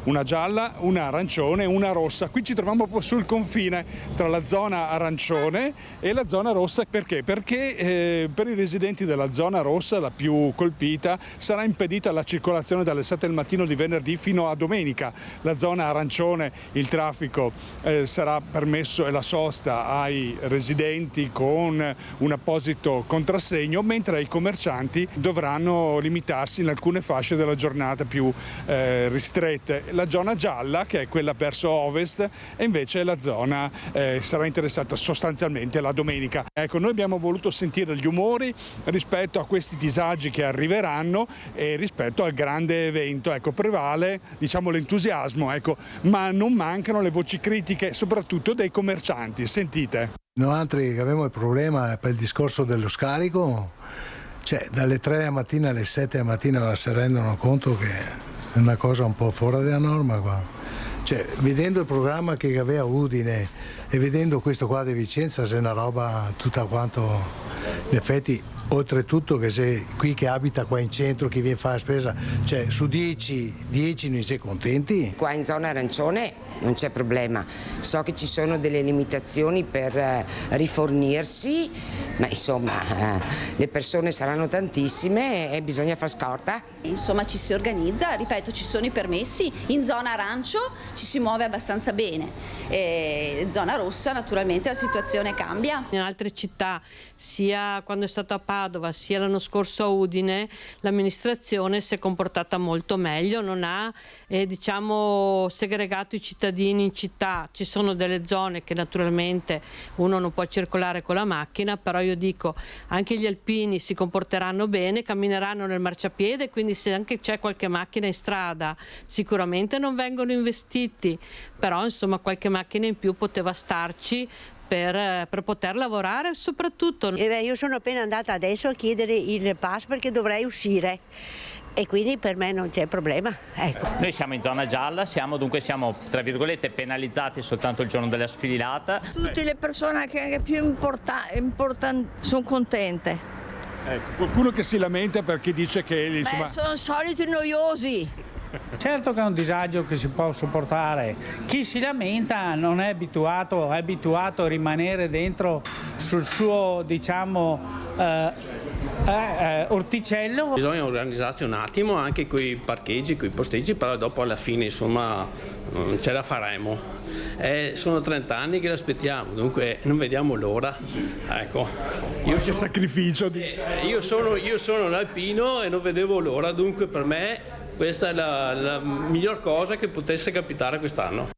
Una gialla, una arancione e una rossa. Qui ci troviamo proprio sul confine tra la zona arancione e la zona rossa. Perché? Perché per i residenti della zona rossa, la più colpita, sarà impedita la circolazione dalle 7 del mattino di venerdì fino a domenica. La zona arancione, il traffico sarà permesso e la sosta ai residenti con un apposito contrassegno, mentre ai commercianti dovranno limitarsi in alcune fasce della giornata più ristrette. La zona gialla, che è quella verso ovest, e invece la zona sarà interessata sostanzialmente la domenica. Ecco, noi abbiamo voluto sentire gli umori rispetto a questi disagi che arriveranno e rispetto al grande evento. Ecco, prevale, diciamo, l'entusiasmo, ecco, ma non mancano le voci critiche, soprattutto dei commercianti. Sentite. Noi altri abbiamo il problema per il discorso dello scarico, cioè dalle 3 della mattina alle 7 della mattina si rendono conto che è una cosa un po' fuori dalla norma qua. Cioè, vedendo il programma che aveva Udine e vedendo questo qua di Vicenza, c'è una roba tutta quanto, in effetti, oltretutto che se qui che abita qua in centro, chi viene a fare la spesa, cioè su 10 non si è contenti. Qua in zona arancione non c'è problema, so che ci sono delle limitazioni per rifornirsi, ma insomma le persone saranno tantissime e bisogna far scorta. Insomma ci si organizza, ripeto, ci sono i permessi, in zona arancio ci si muove abbastanza bene, e zona rossa naturalmente la situazione cambia. In altre città, sia quando è stato a Padova sia l'anno scorso a Udine, l'amministrazione si è comportata molto meglio, non ha diciamo segregato i cittadini in città. Ci sono delle zone che naturalmente uno non può circolare con la macchina, però io dico anche gli alpini si comporteranno bene, cammineranno nel marciapiede, quindi quindi se anche c'è qualche macchina in strada sicuramente non vengono investiti, però insomma qualche macchina in più poteva starci per poter lavorare soprattutto. Io sono appena andata adesso a chiedere il pass perché dovrei uscire e quindi per me non c'è problema. Ecco. Noi siamo in zona gialla, dunque siamo tra virgolette penalizzati soltanto il giorno della sfilata. Tutte le persone che più importanti sono contente. Ecco, qualcuno che si lamenta perché dice che insomma... sono soliti noiosi. Certo che è un disagio che si può sopportare. Chi si lamenta non è abituato a rimanere dentro sul suo, diciamo, orticello. Bisogna organizzarsi un attimo anche con i parcheggi, con i posteggi, però dopo alla fine insomma ce la faremo. Sono 30 anni che l'aspettiamo, dunque non vediamo l'ora. Ecco. Che sacrificio. Io sono un alpino e non vedevo l'ora, dunque per me questa è la miglior cosa che potesse capitare quest'anno.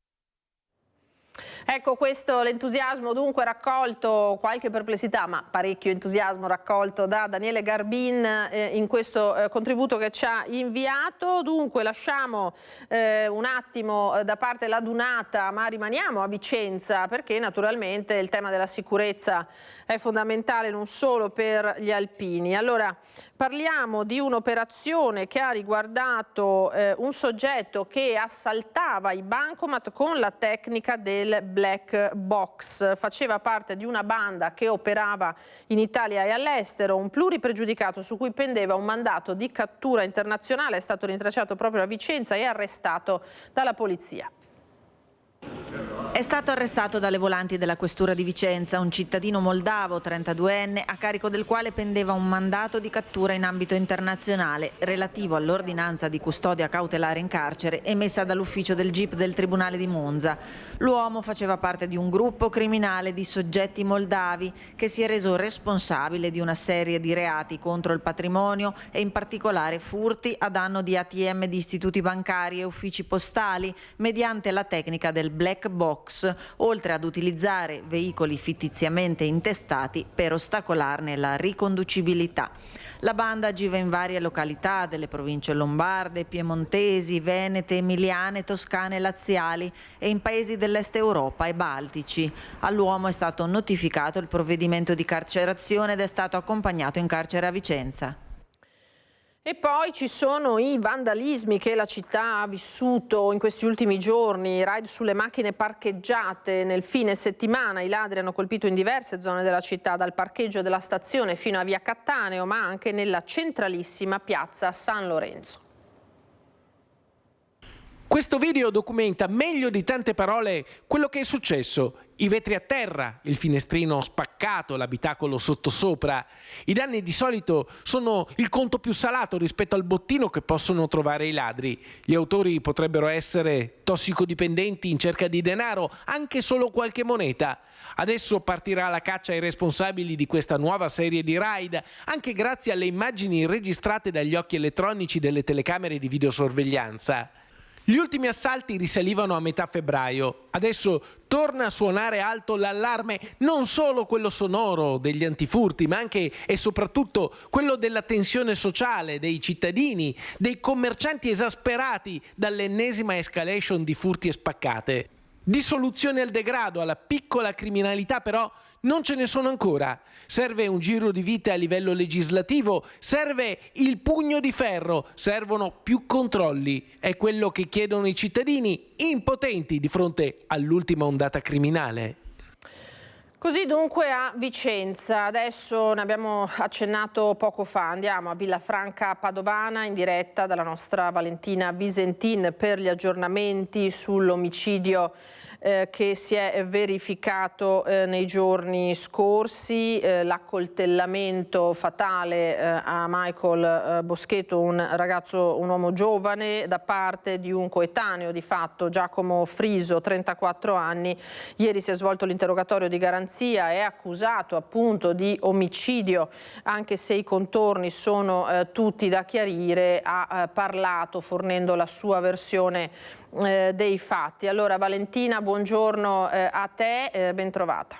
Ecco, questo l'entusiasmo dunque raccolto, qualche perplessità ma parecchio entusiasmo raccolto da Daniele Garbin in questo contributo che ci ha inviato. Dunque lasciamo un attimo da parte la Dunata ma rimaniamo a Vicenza perché naturalmente il tema della sicurezza è fondamentale non solo per gli alpini. Allora parliamo di un'operazione che ha riguardato un soggetto che assaltava i bancomat con la tecnica del black box. Faceva parte di una banda che operava in Italia e all'estero, un pluripregiudicato su cui pendeva un mandato di cattura internazionale, è stato rintracciato proprio a Vicenza e arrestato dalla polizia. È stato arrestato dalle volanti della questura di Vicenza un cittadino moldavo 32enne a carico del quale pendeva un mandato di cattura in ambito internazionale relativo all'ordinanza di custodia cautelare in carcere emessa dall'ufficio del GIP del Tribunale di Monza. L'uomo faceva parte di un gruppo criminale di soggetti moldavi che si è reso responsabile di una serie di reati contro il patrimonio e in particolare furti a danno di ATM di istituti bancari e uffici postali mediante la tecnica del black box, oltre ad utilizzare veicoli fittiziamente intestati per ostacolarne la riconducibilità. La banda agiva in varie località delle province lombarde, piemontesi, venete, emiliane, toscane e laziali e in paesi dell'est Europa e baltici. All'uomo è stato notificato il provvedimento di carcerazione ed è stato accompagnato in carcere a Vicenza. E poi ci sono i vandalismi che la città ha vissuto in questi ultimi giorni, raid sulle macchine parcheggiate nel fine settimana. I ladri hanno colpito in diverse zone della città, dal parcheggio della stazione fino a via Cattaneo, ma anche nella centralissima piazza San Lorenzo. Questo video documenta meglio di tante parole quello che è successo. I vetri a terra, il finestrino spaccato, l'abitacolo sottosopra. I danni di solito sono il conto più salato rispetto al bottino che possono trovare i ladri. Gli autori potrebbero essere tossicodipendenti in cerca di denaro, anche solo qualche moneta. Adesso partirà la caccia ai responsabili di questa nuova serie di raid, anche grazie alle immagini registrate dagli occhi elettronici delle telecamere di videosorveglianza. Gli ultimi assalti risalivano a metà febbraio. Adesso torna a suonare alto l'allarme, non solo quello sonoro degli antifurti, ma anche e soprattutto quello della tensione sociale, dei cittadini, dei commercianti esasperati dall'ennesima escalation di furti e spaccate. Di soluzioni al degrado, alla piccola criminalità però non ce ne sono ancora. Serve un giro di vite a livello legislativo, serve il pugno di ferro, servono più controlli. È quello che chiedono i cittadini, impotenti di fronte all'ultima ondata criminale. Così dunque a Vicenza, adesso ne abbiamo accennato poco fa, andiamo a Villafranca Padovana in diretta dalla nostra Valentina Visentin per gli aggiornamenti sull'omicidio che si è verificato nei giorni scorsi, l'accoltellamento fatale a Michael Boschetto, un uomo giovane, da parte di un coetaneo di fatto, Giacomo Friso, 34 anni. Ieri si è svolto l'interrogatorio di garanzia, è accusato appunto di omicidio, anche se i contorni sono tutti da chiarire, ha parlato fornendo la sua versione dei fatti. Allora Valentina, buongiorno a te, ben trovata.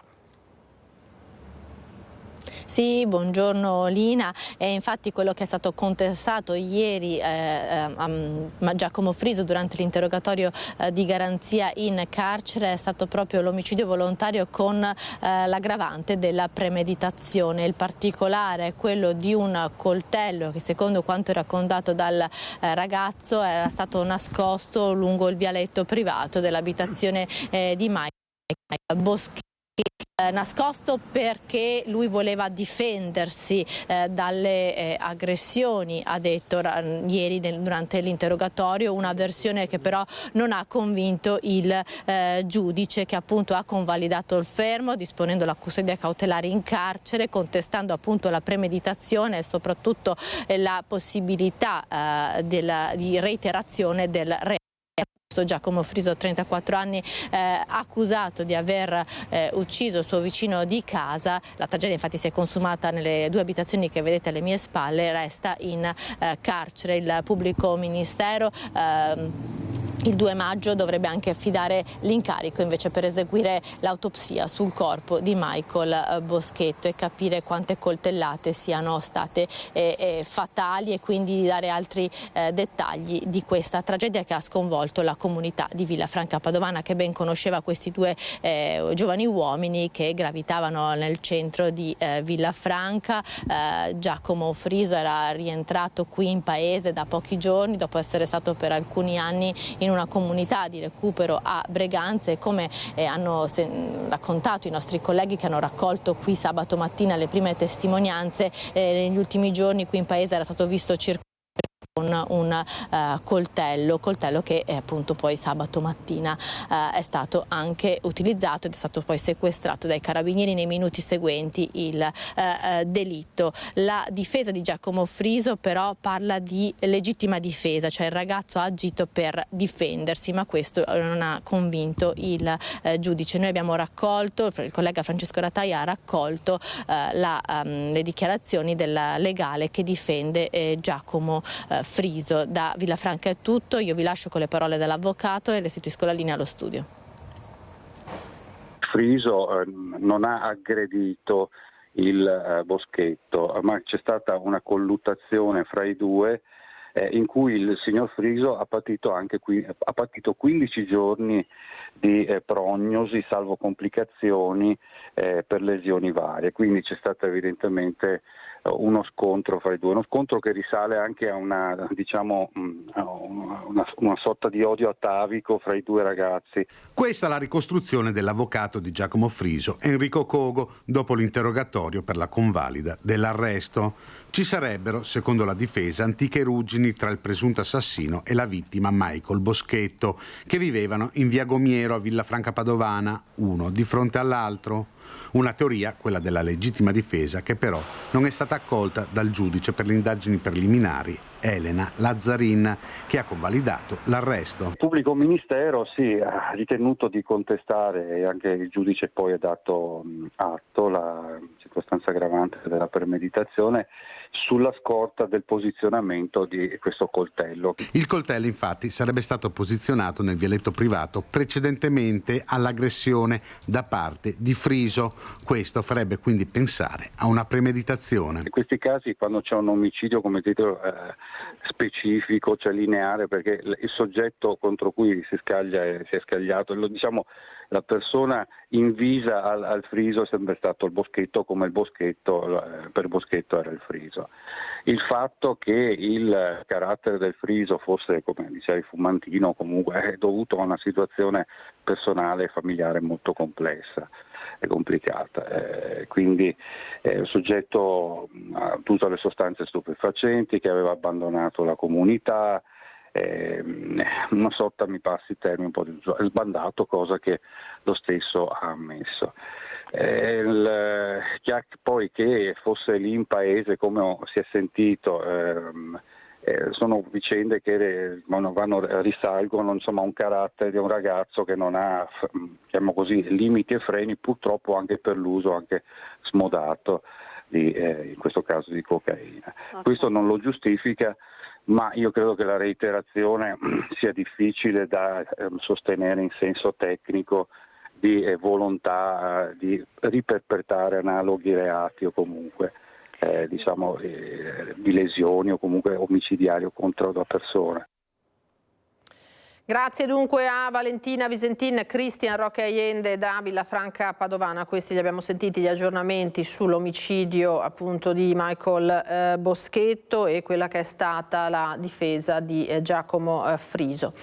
Sì, buongiorno Lina. E infatti quello che è stato contestato ieri a Giacomo Friso durante l'interrogatorio di garanzia in carcere è stato proprio l'omicidio volontario con l'aggravante della premeditazione. Il particolare è quello di un coltello che, secondo quanto raccontato dal ragazzo, era stato nascosto lungo il vialetto privato dell'abitazione di Michael Boschetti. Nascosto perché lui voleva difendersi dalle aggressioni, ha detto ieri durante l'interrogatorio, una versione che però non ha convinto il giudice, che appunto ha convalidato il fermo disponendo la custodia cautelare in carcere, contestando appunto la premeditazione e soprattutto la possibilità di reiterazione del reato. Giacomo Friso, 34 anni, accusato di aver ucciso il suo vicino di casa. La tragedia infatti si è consumata nelle due abitazioni che vedete alle mie spalle. Resta in carcere. Il pubblico ministero il 2 maggio dovrebbe anche affidare l'incarico invece per eseguire l'autopsia sul corpo di Michael Boschetto e capire quante coltellate siano state fatali, e quindi dare altri dettagli di questa tragedia che ha sconvolto la comunità di Villafranca Padovana, che ben conosceva questi due giovani uomini che gravitavano nel centro di Villafranca. Giacomo Friso era rientrato qui in paese da pochi giorni dopo essere stato per alcuni anni in una comunità di recupero a Breganze, e come hanno raccontato i nostri colleghi che hanno raccolto qui sabato mattina le prime testimonianze, negli ultimi giorni qui in paese era stato visto circolare con un coltello che appunto poi sabato mattina è stato anche utilizzato ed è stato poi sequestrato dai carabinieri nei minuti seguenti il delitto. La difesa di Giacomo Friso però parla di legittima difesa, cioè il ragazzo ha agito per difendersi, ma questo non ha convinto il giudice. Noi abbiamo raccolto, il collega Francesco Ratai ha raccolto le dichiarazioni del legale che difende Giacomo Friso. Da Villafranca è tutto, io vi lascio con le parole dell'avvocato e restituisco la linea allo studio. Friso non ha aggredito il Boschetto, ma c'è stata una colluttazione fra i due in cui il signor Friso ha patito 15 giorni di prognosi salvo complicazioni per lesioni varie, quindi c'è stato evidentemente uno scontro fra i due, uno scontro che risale anche a una sorta di odio atavico fra i due ragazzi. Questa è la ricostruzione dell'avvocato di Giacomo Friso, Enrico Cogo, dopo l'interrogatorio per la convalida dell'arresto. Ci sarebbero, secondo la difesa, antiche ruggini tra il presunto assassino e la vittima Michael Boschetto, che vivevano in via Gomiero a Villafranca Padovana, uno di fronte all'altro. Una teoria, quella della legittima difesa, che però non è stata accolta dal giudice per le indagini preliminari, Elena Lazzarin, che ha convalidato l'arresto. Il pubblico ministero ha ritenuto di contestare, e anche il giudice poi ha dato atto, la circostanza aggravante della premeditazione sulla scorta del posizionamento di questo coltello. Il coltello infatti sarebbe stato posizionato nel vialetto privato precedentemente all'aggressione da parte di Friso. Questo farebbe quindi pensare a una premeditazione. In questi casi, quando c'è un omicidio, come detto, specifico, cioè lineare, perché il soggetto contro cui si è scagliato, la persona invisa al Friso è sempre stato il Boschetto, come il Boschetto per il Boschetto era il Friso. Il fatto che il carattere del Friso fosse, come diceva il Fumantino, comunque è dovuto a una situazione personale e familiare molto complessa e complicata, quindi un soggetto ha tutte le sostanze stupefacenti, che aveva abbandonato la comunità, una sorta, mi passi il termine, un po' sbandato, cosa che lo stesso ha ammesso. Poi che fosse lì in paese, come si è sentito, sono vicende che risalgono a un carattere di un ragazzo che non ha, diciamo così, limiti e freni, purtroppo anche per l'uso anche smodato in questo caso di cocaina. Okay. Questo non lo giustifica, ma io credo che la reiterazione sia difficile da sostenere in senso tecnico di volontà di riperpetrare analoghi reati o comunque di lesioni o comunque omicidiario contro la persona. Grazie dunque a Valentina Visentin, Cristian Roque Allende da Villafranca Padovana. Questi li abbiamo sentiti gli aggiornamenti sull'omicidio appunto di Michael Boschetto e quella che è stata la difesa di Giacomo Friso.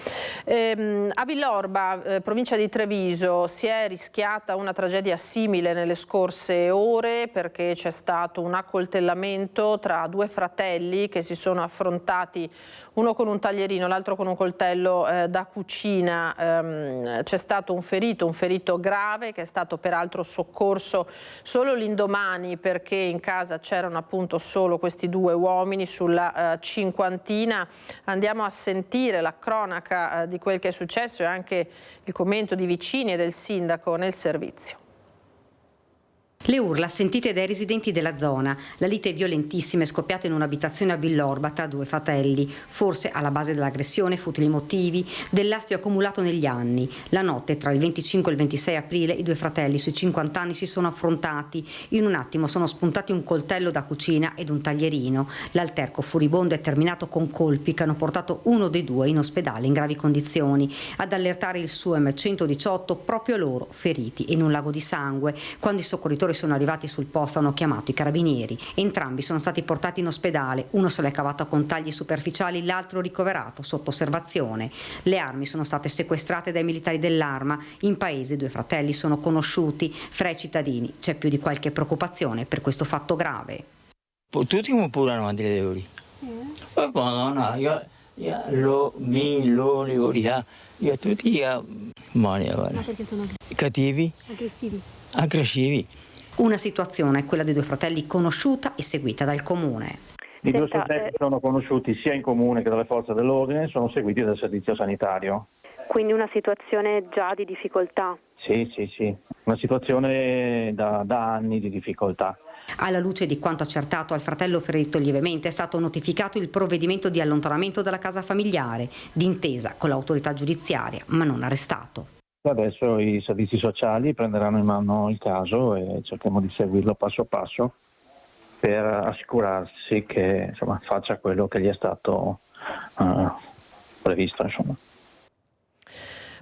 A Villorba, provincia di Treviso, si è rischiata una tragedia simile nelle scorse ore perché c'è stato un accoltellamento tra due fratelli che si sono affrontati, uno con un taglierino, l'altro con un coltello da cucina. C'è stato un ferito grave che è stato peraltro soccorso solo l'indomani perché in casa c'erano appunto solo questi due uomini sulla cinquantina. Andiamo a sentire la cronaca di quel che è successo e anche il commento di vicini e del sindaco nel servizio. Le urla sentite dai residenti della zona, la lite violentissima è scoppiata in un'abitazione a Villorba tra due fratelli, forse alla base dell'aggressione futili motivi, dell'astio accumulato negli anni. La notte tra il 25 e il 26 aprile i due fratelli sui 50 anni si sono affrontati, in un attimo sono spuntati un coltello da cucina ed un taglierino. L'alterco furibondo è terminato con colpi che hanno portato uno dei due in ospedale in gravi condizioni. Ad allertare il SUEM 118 proprio loro feriti in un lago di sangue. Quando i soccorritori sono arrivati sul posto hanno chiamato i carabinieri. Entrambi sono stati portati in ospedale, uno se l'è cavato con tagli superficiali, l'altro ricoverato sotto osservazione. Le armi sono state sequestrate dai militari dell'Arma. In paese i due fratelli sono conosciuti. Fra i cittadini c'è più di qualche preoccupazione per questo fatto grave. Tutti come purano a dire ori. Madonna, io lo io tutti Ma perché sono cattivi, aggressivi. Una situazione, quella dei due fratelli, conosciuta e seguita dal comune. I due soggetti sono conosciuti sia in comune che dalle forze dell'ordine, sono seguiti dal servizio sanitario. Quindi una situazione già di difficoltà? Sì, una situazione da anni di difficoltà. Alla luce di quanto accertato al fratello ferito lievemente è stato notificato il provvedimento di allontanamento dalla casa familiare, d'intesa con l'autorità giudiziaria, ma non arrestato. Adesso i servizi sociali prenderanno in mano il caso e cerchiamo di seguirlo passo passo per assicurarsi che faccia quello che gli è stato previsto.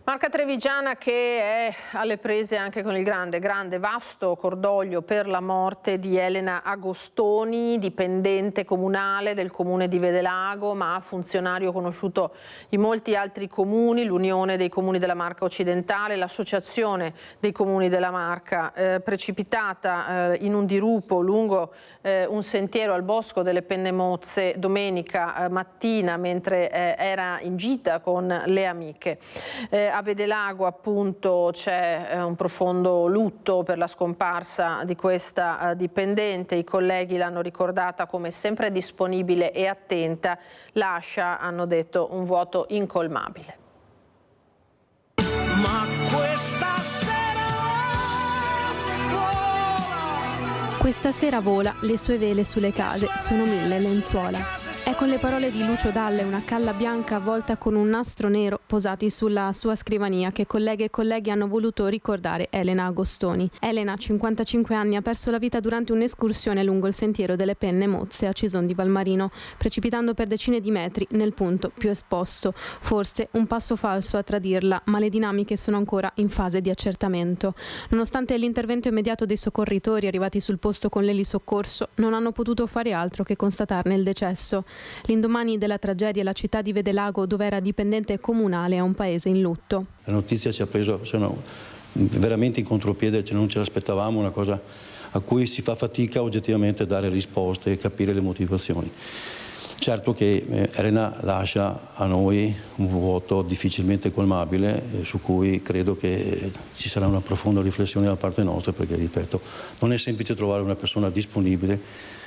Marca trevigiana che è alle prese anche con il grande, vasto cordoglio per la morte di Elena Agostoni, dipendente comunale del comune di Vedelago, ma funzionario conosciuto in molti altri comuni, l'Unione dei Comuni della Marca Occidentale, l'Associazione dei Comuni della Marca, precipitata in un dirupo lungo un sentiero al Bosco delle Penne Mozze domenica mattina mentre era in gita con le amiche. A Vedelago appunto c'è un profondo lutto per la scomparsa di questa dipendente. I colleghi l'hanno ricordata come sempre disponibile e attenta. Lascia, hanno detto, un vuoto incolmabile. Ma questa sera vola, le sue vele sulle case, sono 1000 lenzuola. È con le parole di Lucio Dalle, una calla bianca avvolta con un nastro nero posati sulla sua scrivania, che colleghe e colleghi hanno voluto ricordare Elena Agostoni. Elena, 55 anni, ha perso la vita durante un'escursione lungo il sentiero delle Penne Mozze a Cison di Valmarino, precipitando per decine di metri nel punto più esposto. Forse un passo falso a tradirla, ma le dinamiche sono ancora in fase di accertamento. Nonostante l'intervento immediato dei soccorritori arrivati sul posto con l'elisoccorso, non hanno potuto fare altro che constatarne il decesso. L'indomani della tragedia la città di Vedelago, dove era dipendente comunale, è un paese in lutto. La notizia ci ha preso veramente in contropiede, non ce l'aspettavamo, una cosa a cui si fa fatica oggettivamente a dare risposte e capire le motivazioni. Certo che Elena lascia a noi un vuoto difficilmente colmabile, su cui credo che ci sarà una profonda riflessione da parte nostra, perché, ripeto, non è semplice trovare una persona disponibile,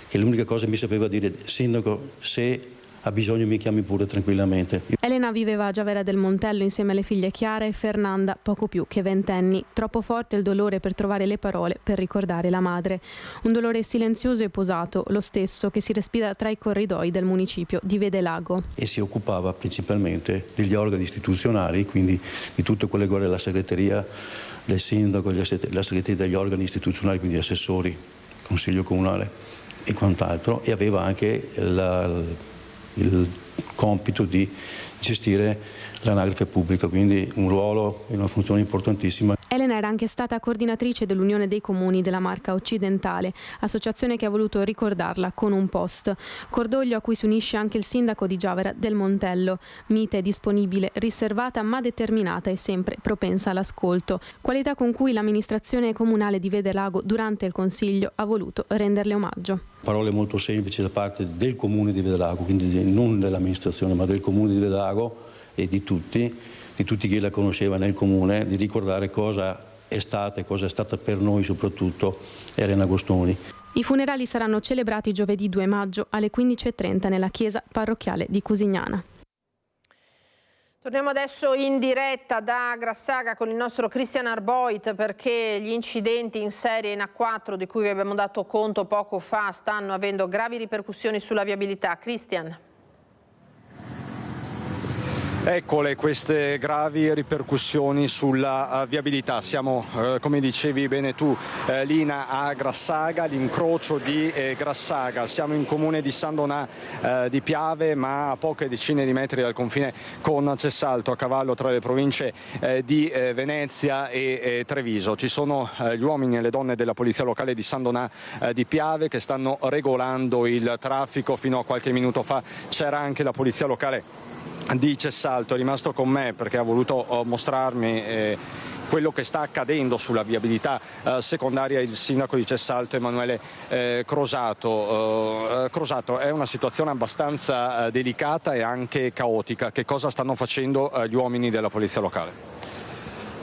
che l'unica cosa mi sapeva dire: sindaco, se ha bisogno mi chiami pure tranquillamente. Elena viveva a Giavera del Montello insieme alle figlie Chiara e Fernanda, poco più che 20 anni. Troppo forte il dolore per trovare le parole per ricordare la madre. Un dolore silenzioso e posato, lo stesso che si respira tra i corridoi del municipio di Vedelago. E si occupava principalmente degli organi istituzionali, quindi di tutte quelle cose della segreteria del sindaco, la segreteria degli organi istituzionali, quindi assessori, consiglio comunale e quant'altro, e aveva anche il compito di gestire l'anagrafe pubblica, quindi un ruolo e una funzione importantissima. Elena era anche stata coordinatrice dell'Unione dei Comuni della Marca Occidentale, associazione che ha voluto ricordarla con un post. Cordoglio a cui si unisce anche il sindaco di Giavera del Montello. Mite, disponibile, riservata ma determinata e sempre propensa all'ascolto. Qualità con cui l'amministrazione comunale di Vedelago durante il Consiglio ha voluto renderle omaggio. Parole molto semplici da parte del Comune di Vedelago, quindi non dell'amministrazione ma del Comune di Vedelago e di tutti chi la conosceva nel Comune, di ricordare cosa è stata per noi soprattutto Elena Agostoni. I funerali saranno celebrati giovedì 2 maggio alle 15:30 nella chiesa parrocchiale di Cusignana. Torniamo adesso in diretta da Grassaga con il nostro Christian Arboit, perché gli incidenti in serie in A4 di cui vi abbiamo dato conto poco fa stanno avendo gravi ripercussioni sulla viabilità. Christian. Eccole queste gravi ripercussioni sulla viabilità. Siamo, come dicevi bene tu, Lina, a Grassaga, l'incrocio di Grassaga. Siamo in comune di San Donà di Piave, ma a poche decine di metri dal confine con Cessalto, a cavallo tra le province di Venezia e Treviso. Ci sono gli uomini e le donne della polizia locale di San Donà di Piave che stanno regolando il traffico. Fino a qualche minuto fa c'era anche la polizia locale di Cessalto. È rimasto con me perché ha voluto mostrarmi quello che sta accadendo sulla viabilità secondaria il sindaco di Cessalto Emanuele Crosato. Crosato, è una situazione abbastanza delicata e anche caotica. Che cosa stanno facendo gli uomini della polizia locale?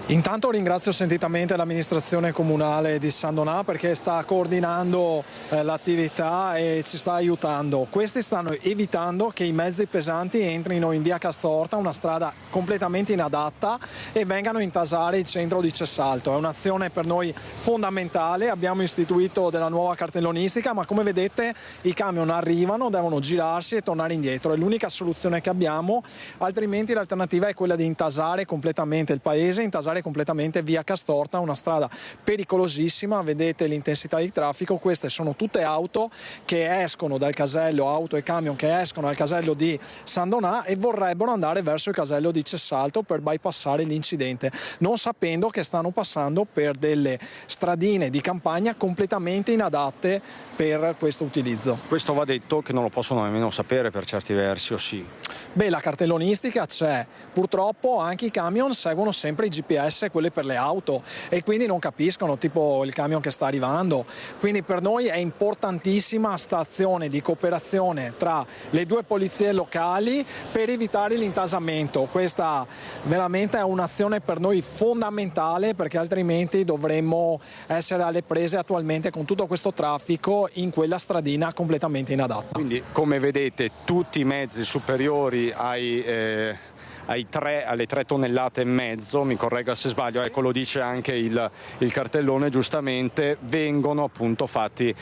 Intanto ringrazio sentitamente l'amministrazione comunale di San Donà perché sta coordinando l'attività e ci sta aiutando. Questi stanno evitando che i mezzi pesanti entrino in via Castorta, una strada completamente inadatta, e vengano a intasare il centro di Cessalto. È un'azione per noi fondamentale. Abbiamo istituito della nuova cartellonistica, ma come vedete i camion arrivano, devono girarsi e tornare indietro. È l'unica soluzione che abbiamo, altrimenti l'alternativa è quella di intasare completamente il paese, intasare completamente via Castorta, una strada pericolosissima. Vedete l'intensità di traffico, queste sono tutte auto che escono dal casello, auto e camion che escono dal casello di San Donà e vorrebbero andare verso il casello di Cessalto per bypassare l'incidente, non sapendo che stanno passando per delle stradine di campagna completamente inadatte per questo utilizzo. Questo va detto che non lo possono nemmeno sapere per certi versi, o sì? Beh, la cartellonistica c'è, purtroppo anche i camion seguono sempre i GPS, quelle per le auto, e quindi non capiscono, tipo il camion che sta arrivando. Quindi per noi è importantissima sta azione di cooperazione tra le due polizie locali per evitare l'intasamento. Questa veramente è un'azione per noi fondamentale, perché altrimenti dovremmo essere alle prese attualmente con tutto questo traffico in quella stradina completamente inadatta. Quindi, come vedete, tutti i mezzi superiori alle 3 tonnellate e mezzo, mi corregga se sbaglio, ecco, lo dice anche il cartellone giustamente, vengono appunto fatti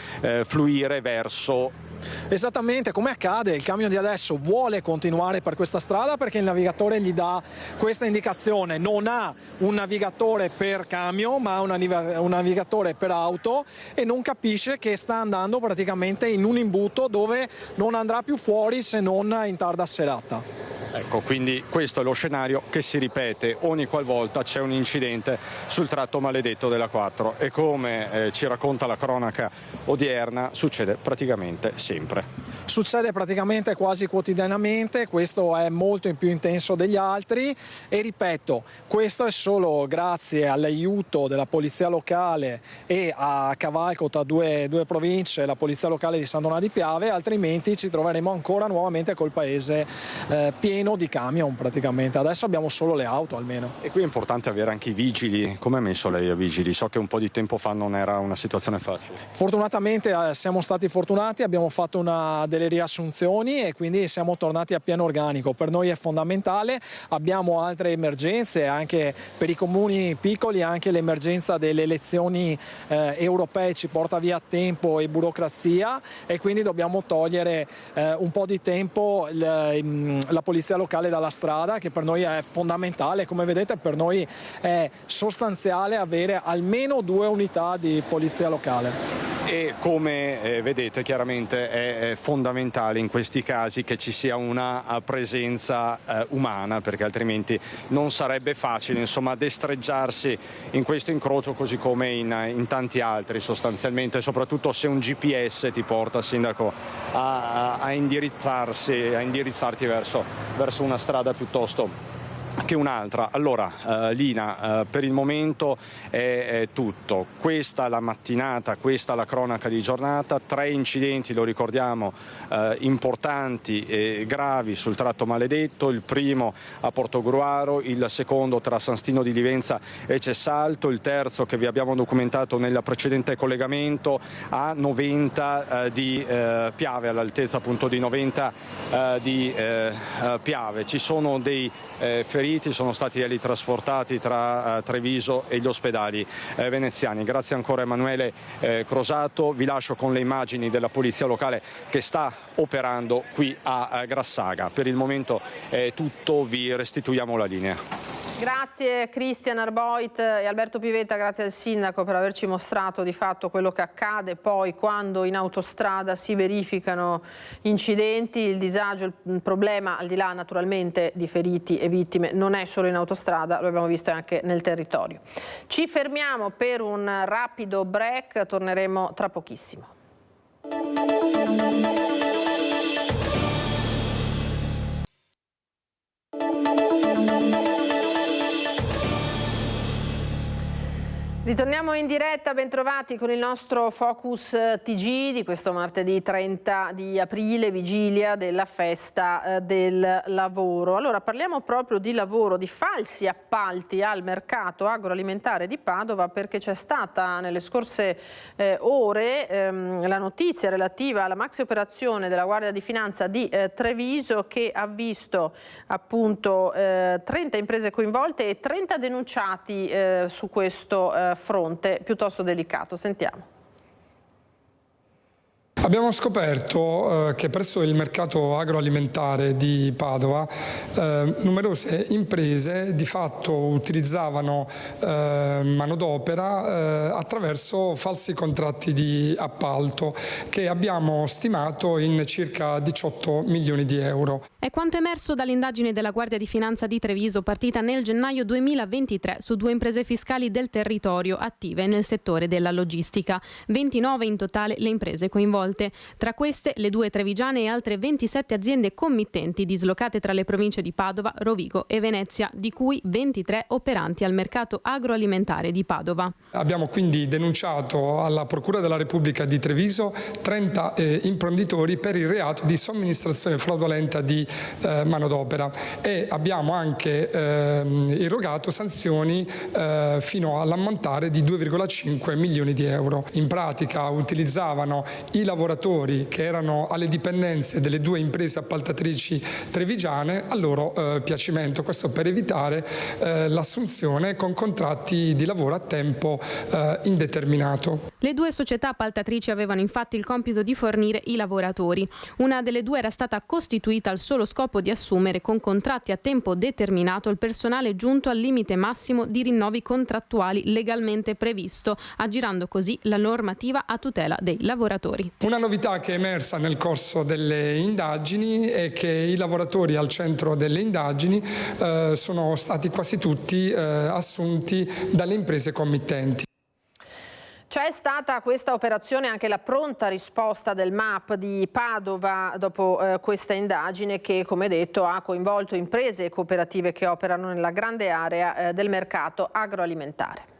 fluire verso. Esattamente come accade, il camion di adesso vuole continuare per questa strada perché il navigatore gli dà questa indicazione. Non ha un navigatore per camion ma un navigatore per auto, e non capisce che sta andando praticamente in un imbuto dove non andrà più fuori se non in tarda serata. Ecco, quindi questo è lo scenario che si ripete ogni qualvolta c'è un incidente sul tratto maledetto della 4, e come ci racconta la cronaca odierna succede praticamente sempre. Succede praticamente quasi quotidianamente, questo è molto più intenso degli altri, e ripeto, questo è solo grazie all'aiuto della polizia locale e a cavalco tra due province, la polizia locale di San Donà di Piave, altrimenti ci troveremo ancora nuovamente col paese pieno di camion praticamente. Adesso abbiamo solo le auto almeno. E qui è importante avere anche i vigili. Come ha messo lei a vigili? So che un po' di tempo fa non era una situazione facile. Fortunatamente siamo stati fortunati, abbiamo fatto una delle riassunzioni e quindi siamo tornati a pieno organico. Per noi è fondamentale, abbiamo altre emergenze anche per i comuni piccoli, anche l'emergenza delle elezioni europee ci porta via tempo e burocrazia e quindi dobbiamo togliere un po' di tempo la polizia locale dalla strada, che per noi è fondamentale. Come vedete, per noi è sostanziale avere almeno 2 unità di polizia locale. E come vedete chiaramente è fondamentale in questi casi che ci sia una presenza umana, perché altrimenti non sarebbe facile insomma destreggiarsi in questo incrocio, così come in tanti altri sostanzialmente, soprattutto se un GPS ti porta, sindaco, a indirizzarti verso una strada piuttosto che un'altra. Allora Lina, per il momento è tutto. Questa la mattinata, questa la cronaca di giornata, 3 incidenti, lo ricordiamo, importanti e gravi sul tratto maledetto, il primo a Portogruaro, il secondo tra San Stino di Livenza e Cessalto, il terzo che vi abbiamo documentato nel precedente collegamento a Noventa di Piave, all'altezza appunto di Noventa di Piave. Ci sono dei feriti, sono stati trasportati tra Treviso e gli ospedali veneziani. Grazie ancora Emanuele Crosato, vi lascio con le immagini della polizia locale che sta operando qui a Grassaga. Per il momento è tutto, vi restituiamo la linea. Grazie Cristian Arboit e Alberto Pivetta, grazie al sindaco per averci mostrato di fatto quello che accade poi quando in autostrada si verificano incidenti. Il disagio, il problema, al di là naturalmente di feriti e vittime, non è solo in autostrada, lo abbiamo visto anche nel territorio. Ci fermiamo per un rapido break, torneremo tra pochissimo. Ritorniamo in diretta, bentrovati con il nostro Focus TG di questo martedì 30 di aprile, vigilia della festa del lavoro. Allora parliamo proprio di lavoro, di falsi appalti al mercato agroalimentare di Padova, perché c'è stata nelle scorse ore la notizia relativa alla maxi operazione della Guardia di Finanza di Treviso, che ha visto appunto 30 imprese coinvolte e 30 denunciati su questo fronte piuttosto delicato. Sentiamo. Abbiamo scoperto che presso il mercato agroalimentare di Padova numerose imprese di fatto utilizzavano manodopera attraverso falsi contratti di appalto che abbiamo stimato in circa 18 milioni di euro. È quanto emerso dall'indagine della Guardia di Finanza di Treviso partita nel gennaio 2023 su 2 imprese fiscali del territorio attive nel settore della logistica. 29 in totale le imprese coinvolte. Tra queste le 2 trevigiane e altre 27 aziende committenti dislocate tra le province di Padova, Rovigo e Venezia, di cui 23 operanti al mercato agroalimentare di Padova. Abbiamo quindi denunciato alla Procura della Repubblica di Treviso 30 imprenditori per il reato di somministrazione fraudolenta di manodopera e abbiamo anche irrogato sanzioni fino all'ammontare di 2,5 milioni di euro. In pratica utilizzavano i lavoratori che erano alle dipendenze delle 2 imprese appaltatrici trevigiane a loro piacimento, questo per evitare l'assunzione con contratti di lavoro a tempo indeterminato. Le 2 società appaltatrici avevano infatti il compito di fornire i lavoratori. Una delle 2 era stata costituita al solo scopo di assumere con contratti a tempo determinato il personale giunto al limite massimo di rinnovi contrattuali legalmente previsto, aggirando così la normativa a tutela dei lavoratori. Una novità che è emersa nel corso delle indagini è che i lavoratori al centro delle indagini sono stati quasi tutti assunti dalle imprese committenti. C'è stata questa operazione, anche la pronta risposta del MAP di Padova dopo questa indagine che, come detto, ha coinvolto imprese e cooperative che operano nella grande area del mercato agroalimentare.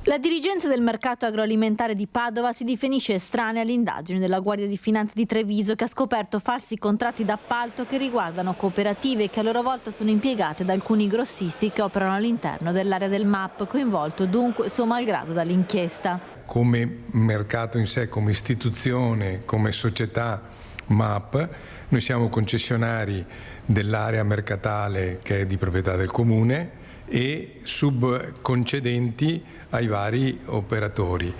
La dirigenza del mercato agroalimentare di Padova si definisce estranea all'indagine della Guardia di Finanza di Treviso, che ha scoperto falsi contratti d'appalto che riguardano cooperative che a loro volta sono impiegate da alcuni grossisti che operano all'interno dell'area del MAP, coinvolto dunque suo malgrado dall'inchiesta. Come mercato in sé, come istituzione, come società MAP, noi siamo concessionari dell'area mercatale che è di proprietà del Comune e subconcedenti ai vari operatori.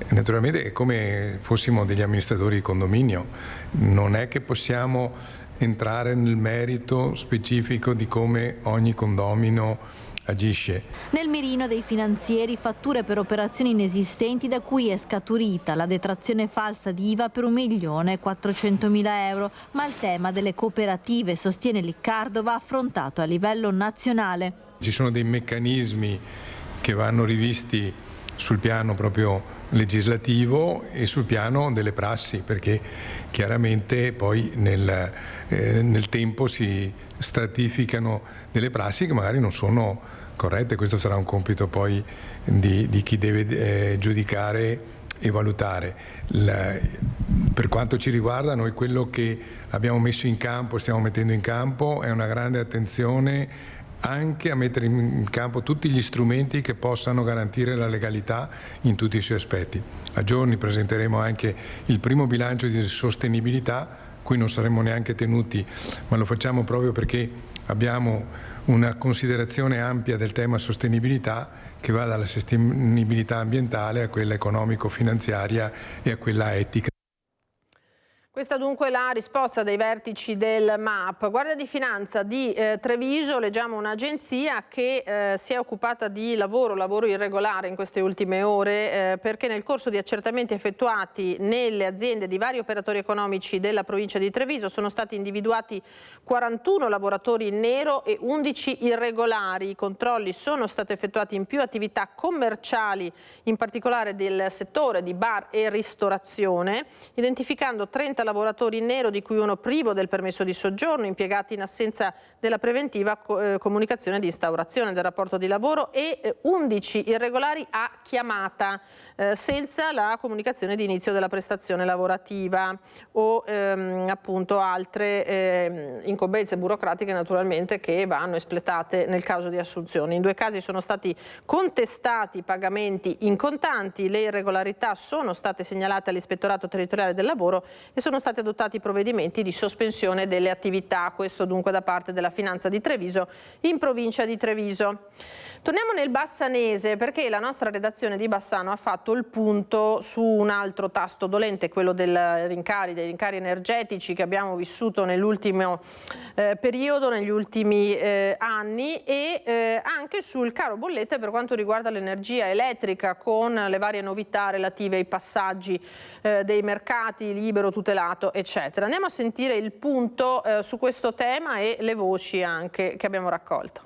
Naturalmente è come fossimo degli amministratori di condominio, non è che possiamo entrare nel merito specifico di come ogni condomino agisce. Nel mirino dei finanzieri fatture per operazioni inesistenti da cui è scaturita la detrazione falsa di IVA per 1.400.000 euro, ma il tema delle cooperative, sostiene Liccardo, va affrontato a livello nazionale. Ci sono dei meccanismi che vanno rivisti sul piano proprio legislativo e sul piano delle prassi, perché chiaramente poi nel tempo si stratificano delle prassi che magari non sono corrette. Questo sarà un compito poi di chi deve giudicare e valutare. Per quanto ci riguarda, noi quello che abbiamo messo in campo, stiamo mettendo in campo, è una grande attenzione anche a mettere in campo tutti gli strumenti che possano garantire la legalità in tutti i suoi aspetti. A giorni presenteremo anche il primo bilancio di sostenibilità, cui non saremmo neanche tenuti, ma lo facciamo proprio perché abbiamo una considerazione ampia del tema sostenibilità che va dalla sostenibilità ambientale a quella economico-finanziaria e a quella etica. Questa dunque è la risposta dei vertici del MAP. Guardia di Finanza di Treviso, leggiamo un'agenzia che si è occupata di lavoro irregolare in queste ultime ore perché nel corso di accertamenti effettuati nelle aziende di vari operatori economici della provincia di Treviso sono stati individuati 41 lavoratori in nero e 11 irregolari. I controlli sono stati effettuati in più attività commerciali, in particolare del settore di bar e ristorazione, identificando 30 lavoratori in nero, di cui uno privo del permesso di soggiorno, impiegati in assenza della preventiva comunicazione di instaurazione del rapporto di lavoro, e 11 irregolari a chiamata senza la comunicazione di inizio della prestazione lavorativa o appunto altre incombenze burocratiche naturalmente che vanno espletate nel caso di assunzione. In 2 casi sono stati contestati pagamenti in contanti, le irregolarità sono state segnalate all'Ispettorato Territoriale del Lavoro e sono stati adottati provvedimenti di sospensione delle attività, questo dunque da parte della Finanza di Treviso in provincia di Treviso. Torniamo nel bassanese perché la nostra redazione di Bassano ha fatto il punto su un altro tasto dolente, quello dei rincari energetici che abbiamo vissuto nell'ultimo periodo, negli ultimi anni, e anche sul caro bollette per quanto riguarda l'energia elettrica, con le varie novità relative ai passaggi dei mercati, libero, tutelato, eccetera. Andiamo a sentire il punto su questo tema e le voci anche che abbiamo raccolto.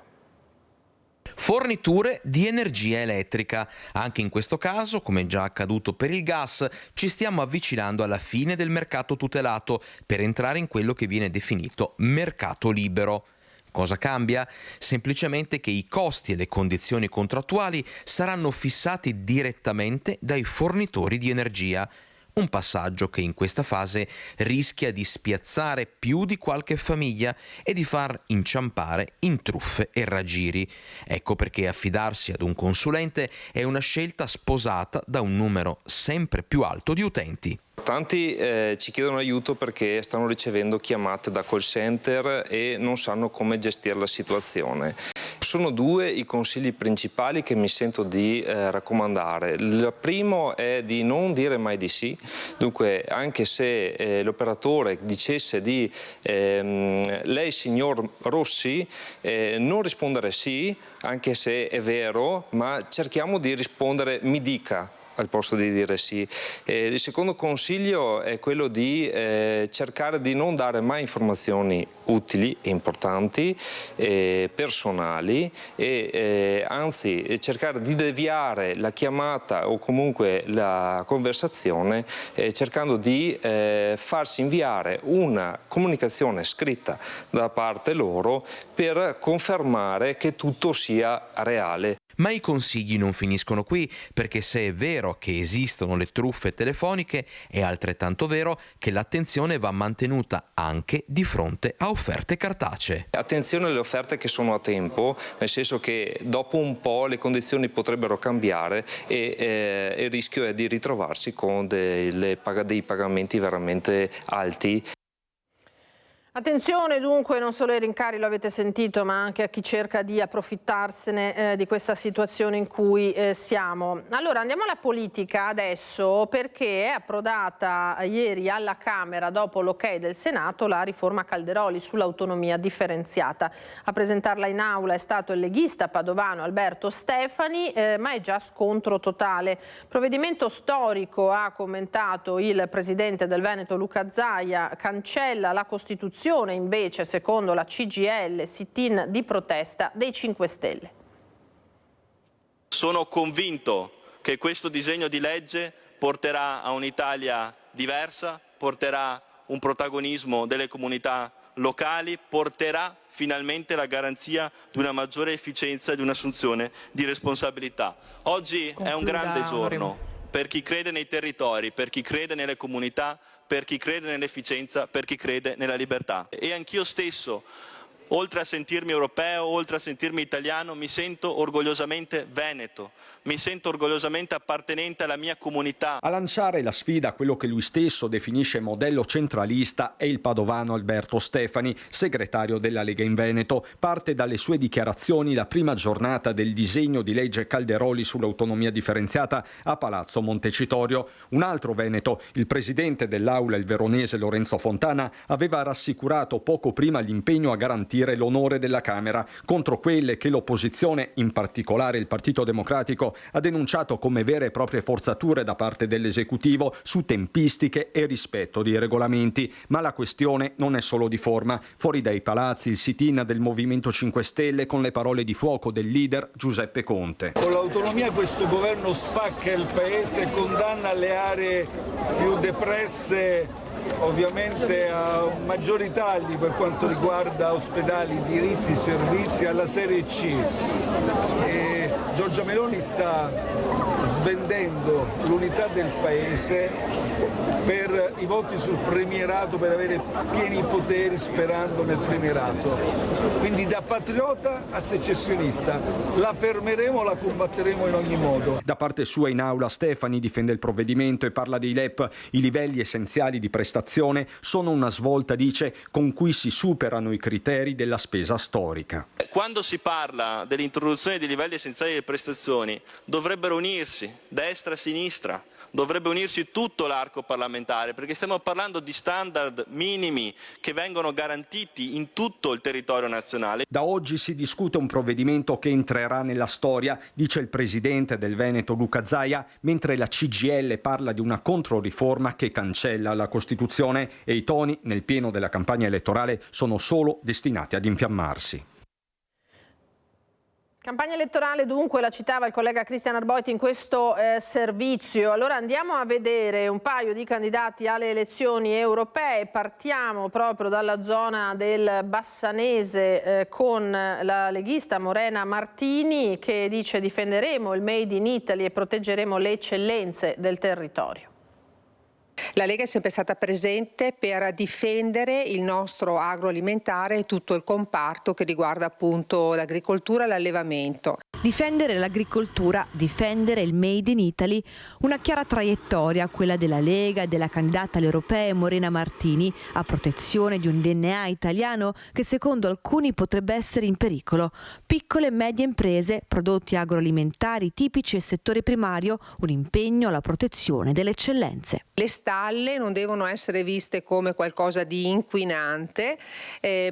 Forniture di energia elettrica. Anche in questo caso, come già accaduto per il gas, ci stiamo avvicinando alla fine del mercato tutelato per entrare in quello che viene definito mercato libero. Cosa cambia? Semplicemente che i costi e le condizioni contrattuali saranno fissati direttamente dai fornitori di energia. Un passaggio che in questa fase rischia di spiazzare più di qualche famiglia e di far inciampare in truffe e raggiri. Ecco perché affidarsi ad un consulente è una scelta sposata da un numero sempre più alto di utenti. Tanti ci chiedono aiuto perché stanno ricevendo chiamate da call center e non sanno come gestire la situazione. Sono 2 i consigli principali che mi sento di raccomandare. Il primo è di non dire mai di sì, dunque anche se l'operatore dicesse di lei signor Rossi, non rispondere sì, anche se è vero, ma cerchiamo di rispondere mi dica al posto di dire sì. Il secondo consiglio è quello di cercare di non dare mai informazioni utili e importanti, personali, e anzi cercare di deviare la chiamata o comunque la conversazione cercando di farsi inviare una comunicazione scritta da parte loro per confermare che tutto sia reale. Ma i consigli non finiscono qui, perché se è vero che esistono le truffe telefoniche, è altrettanto vero che l'attenzione va mantenuta anche di fronte a offerte cartacee. Attenzione alle offerte che sono a tempo, nel senso che dopo un po' le condizioni potrebbero cambiare e il rischio è di ritrovarsi con dei pagamenti veramente alti. Attenzione dunque non solo ai rincari, lo avete sentito, ma anche a chi cerca di approfittarsene di questa situazione in cui siamo. Allora andiamo alla politica adesso, perché è approdata ieri alla Camera, dopo l'ok del Senato, la riforma Calderoli sull'autonomia differenziata. A presentarla in aula è stato il leghista padovano Alberto Stefani, ma è già scontro totale. Provvedimento storico, ha commentato il presidente del Veneto Luca Zaia, cancella la Costituzione. Invece, secondo la CGIL, sit-in di protesta dei 5 Stelle. Sono convinto che questo disegno di legge porterà a un'Italia diversa, porterà un protagonismo delle comunità locali, porterà finalmente la garanzia di una maggiore efficienza e di un'assunzione di responsabilità. Oggi è un grande giorno per chi crede nei territori, per chi crede nelle comunità, per chi crede nell'efficienza, per chi crede nella libertà. E anch'io stesso, oltre a sentirmi europeo, oltre a sentirmi italiano, mi sento orgogliosamente veneto, mi sento orgogliosamente appartenente alla mia comunità. A lanciare la sfida a quello che lui stesso definisce modello centralista è il padovano Alberto Stefani, segretario della Lega in Veneto. Parte dalle sue dichiarazioni la prima giornata del disegno di legge Calderoli sull'autonomia differenziata a Palazzo Montecitorio. Un altro veneto, il presidente dell'Aula, il veronese Lorenzo Fontana, aveva rassicurato poco prima l'impegno a garantire l'onore della Camera contro quelle che l'opposizione, in particolare il Partito Democratico, ha denunciato come vere e proprie forzature da parte dell'esecutivo su tempistiche e rispetto dei regolamenti. Ma la questione non è solo di forma. Fuori dai palazzi il sit-in del Movimento 5 Stelle con le parole di fuoco del leader Giuseppe Conte. Con l'autonomia questo governo spacca il paese e condanna le aree più depresse ovviamente a maggiori tagli per quanto riguarda ospedali, diritti, servizi alla serie C. E Giorgia Meloni sta svendendo l'unità del paese per i voti sul premierato, per avere pieni poteri sperando nel premierato. Quindi da patriota a secessionista la fermeremo, la combatteremo in ogni modo. Da parte sua in aula Stefani difende il provvedimento e parla dei LEP. I livelli essenziali di prestazione sono una svolta, dice, con cui si superano i criteri della spesa storica. Quando si parla dell'introduzione dei livelli essenziali delle prestazioni dovrebbero unirsi destra e sinistra, dovrebbe unirsi tutto l'arco parlamentare, perché stiamo parlando di standard minimi che vengono garantiti in tutto il territorio nazionale. Da oggi si discute un provvedimento che entrerà nella storia, dice il presidente del Veneto Luca Zaia, mentre la CGIL parla di una controriforma che cancella la Costituzione, e i toni nel pieno della campagna elettorale sono solo destinati ad infiammarsi. Campagna elettorale dunque, la citava il collega Cristian Arboiti in questo servizio. Allora andiamo a vedere un paio di candidati alle elezioni europee. Partiamo proprio dalla zona del Bassanese con la leghista Morena Martini, che dice: difenderemo il Made in Italy e proteggeremo le eccellenze del territorio. La Lega è sempre stata presente per difendere il nostro agroalimentare e tutto il comparto che riguarda appunto l'agricoltura e l'allevamento. Difendere l'agricoltura, difendere il Made in Italy, una chiara traiettoria, quella della Lega e della candidata alle europee Morena Martini, a protezione di un DNA italiano che secondo alcuni potrebbe essere in pericolo. Piccole e medie imprese, prodotti agroalimentari tipici e settore primario, un impegno alla protezione delle eccellenze. Le stalle non devono essere viste come qualcosa di inquinante,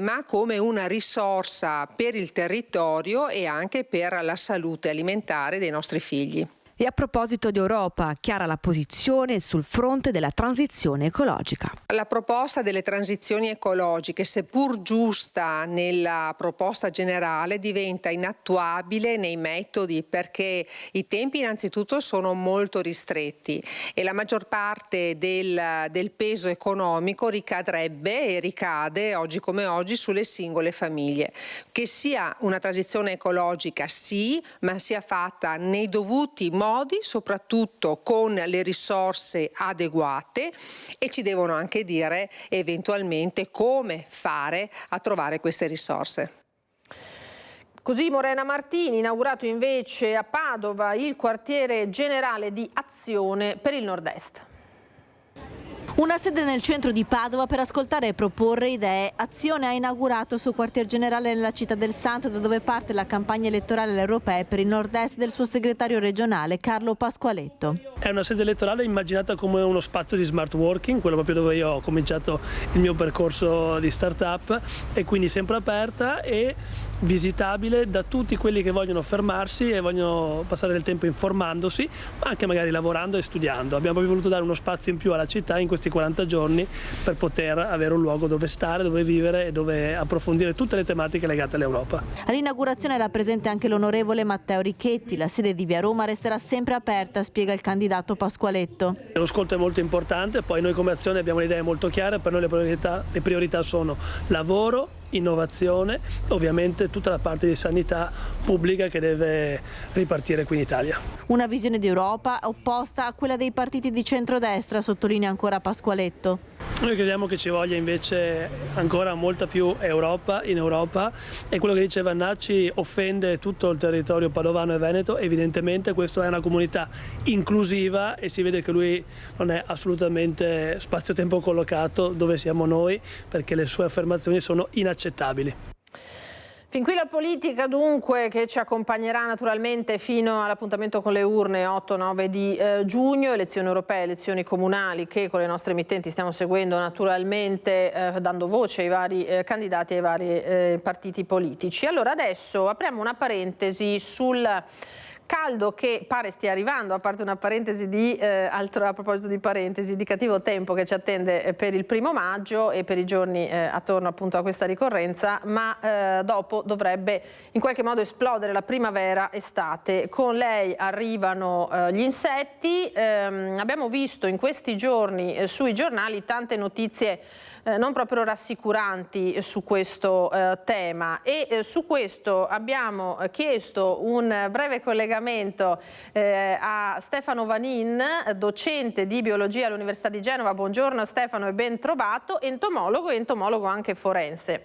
ma come una risorsa per il territorio e anche per la salute alimentare dei nostri figli. E a proposito di Europa, chiara la posizione sul fronte della transizione ecologica. La proposta delle transizioni ecologiche, seppur giusta nella proposta generale, diventa inattuabile nei metodi, perché i tempi innanzitutto sono molto ristretti e la maggior parte del peso economico ricadrebbe e ricade oggi come oggi sulle singole famiglie. Che sia una transizione ecologica sì, ma sia fatta nei dovuti modi, soprattutto con le risorse adeguate, e ci devono anche dire eventualmente come fare a trovare queste risorse. Così Morena Martini, inaugurato invece a Padova il quartiere generale di Azione per il Nord-Est. Una sede nel centro di Padova per ascoltare e proporre idee. Azione ha inaugurato il suo quartier generale nella città del Santo, da dove parte la campagna elettorale alle europee per il Nord-Est del suo segretario regionale Carlo Pasqualetto. È una sede elettorale immaginata come uno spazio di smart working, quello proprio dove io ho cominciato il mio percorso di start-up, e quindi sempre aperta e visitabile da tutti quelli che vogliono fermarsi e vogliono passare del tempo informandosi, ma anche magari lavorando e studiando. Abbiamo proprio voluto dare uno spazio in più alla città in questi 40 giorni per poter avere un luogo dove stare, dove vivere e dove approfondire tutte le tematiche legate all'Europa. All'inaugurazione era presente anche l'onorevole Matteo Richetti. La sede di Via Roma resterà sempre aperta, spiega il candidato Pasqualetto. Lo ascolto è molto importante, poi noi come Azione abbiamo le idee molto chiare. Per noi le priorità sono lavoro, innovazione, ovviamente tutta la parte di sanità pubblica che deve ripartire qui in Italia. Una visione di Europa opposta a quella dei partiti di centrodestra, sottolinea ancora Pasqualetto. Noi crediamo che ci voglia invece ancora molta più Europa in Europa, e quello che dice Vannacci offende tutto il territorio padovano e veneto. Evidentemente questa è una comunità inclusiva e si vede che lui non è assolutamente spazio-tempo collocato dove siamo noi, perché le sue affermazioni sono inaccettabili. Fin qui la politica dunque, che ci accompagnerà naturalmente fino all'appuntamento con le urne 8-9 di giugno, elezioni europee, elezioni comunali che con le nostre emittenti stiamo seguendo naturalmente dando voce ai vari candidati e ai vari partiti politici. Allora adesso apriamo una parentesi sul caldo che pare stia arrivando, a parte una parentesi a proposito di parentesi, di cattivo tempo che ci attende per il 1° maggio e per i giorni attorno appunto a questa ricorrenza, ma dopo dovrebbe in qualche modo esplodere la primavera-estate. Con lei arrivano gli insetti. Abbiamo visto in questi giorni sui giornali tante notizie non proprio rassicuranti su questo tema, e su questo abbiamo chiesto un breve collegamento a Stefano Vanin, docente di biologia all'Università di Genova. Buongiorno Stefano e ben trovato, entomologo e entomologo anche forense.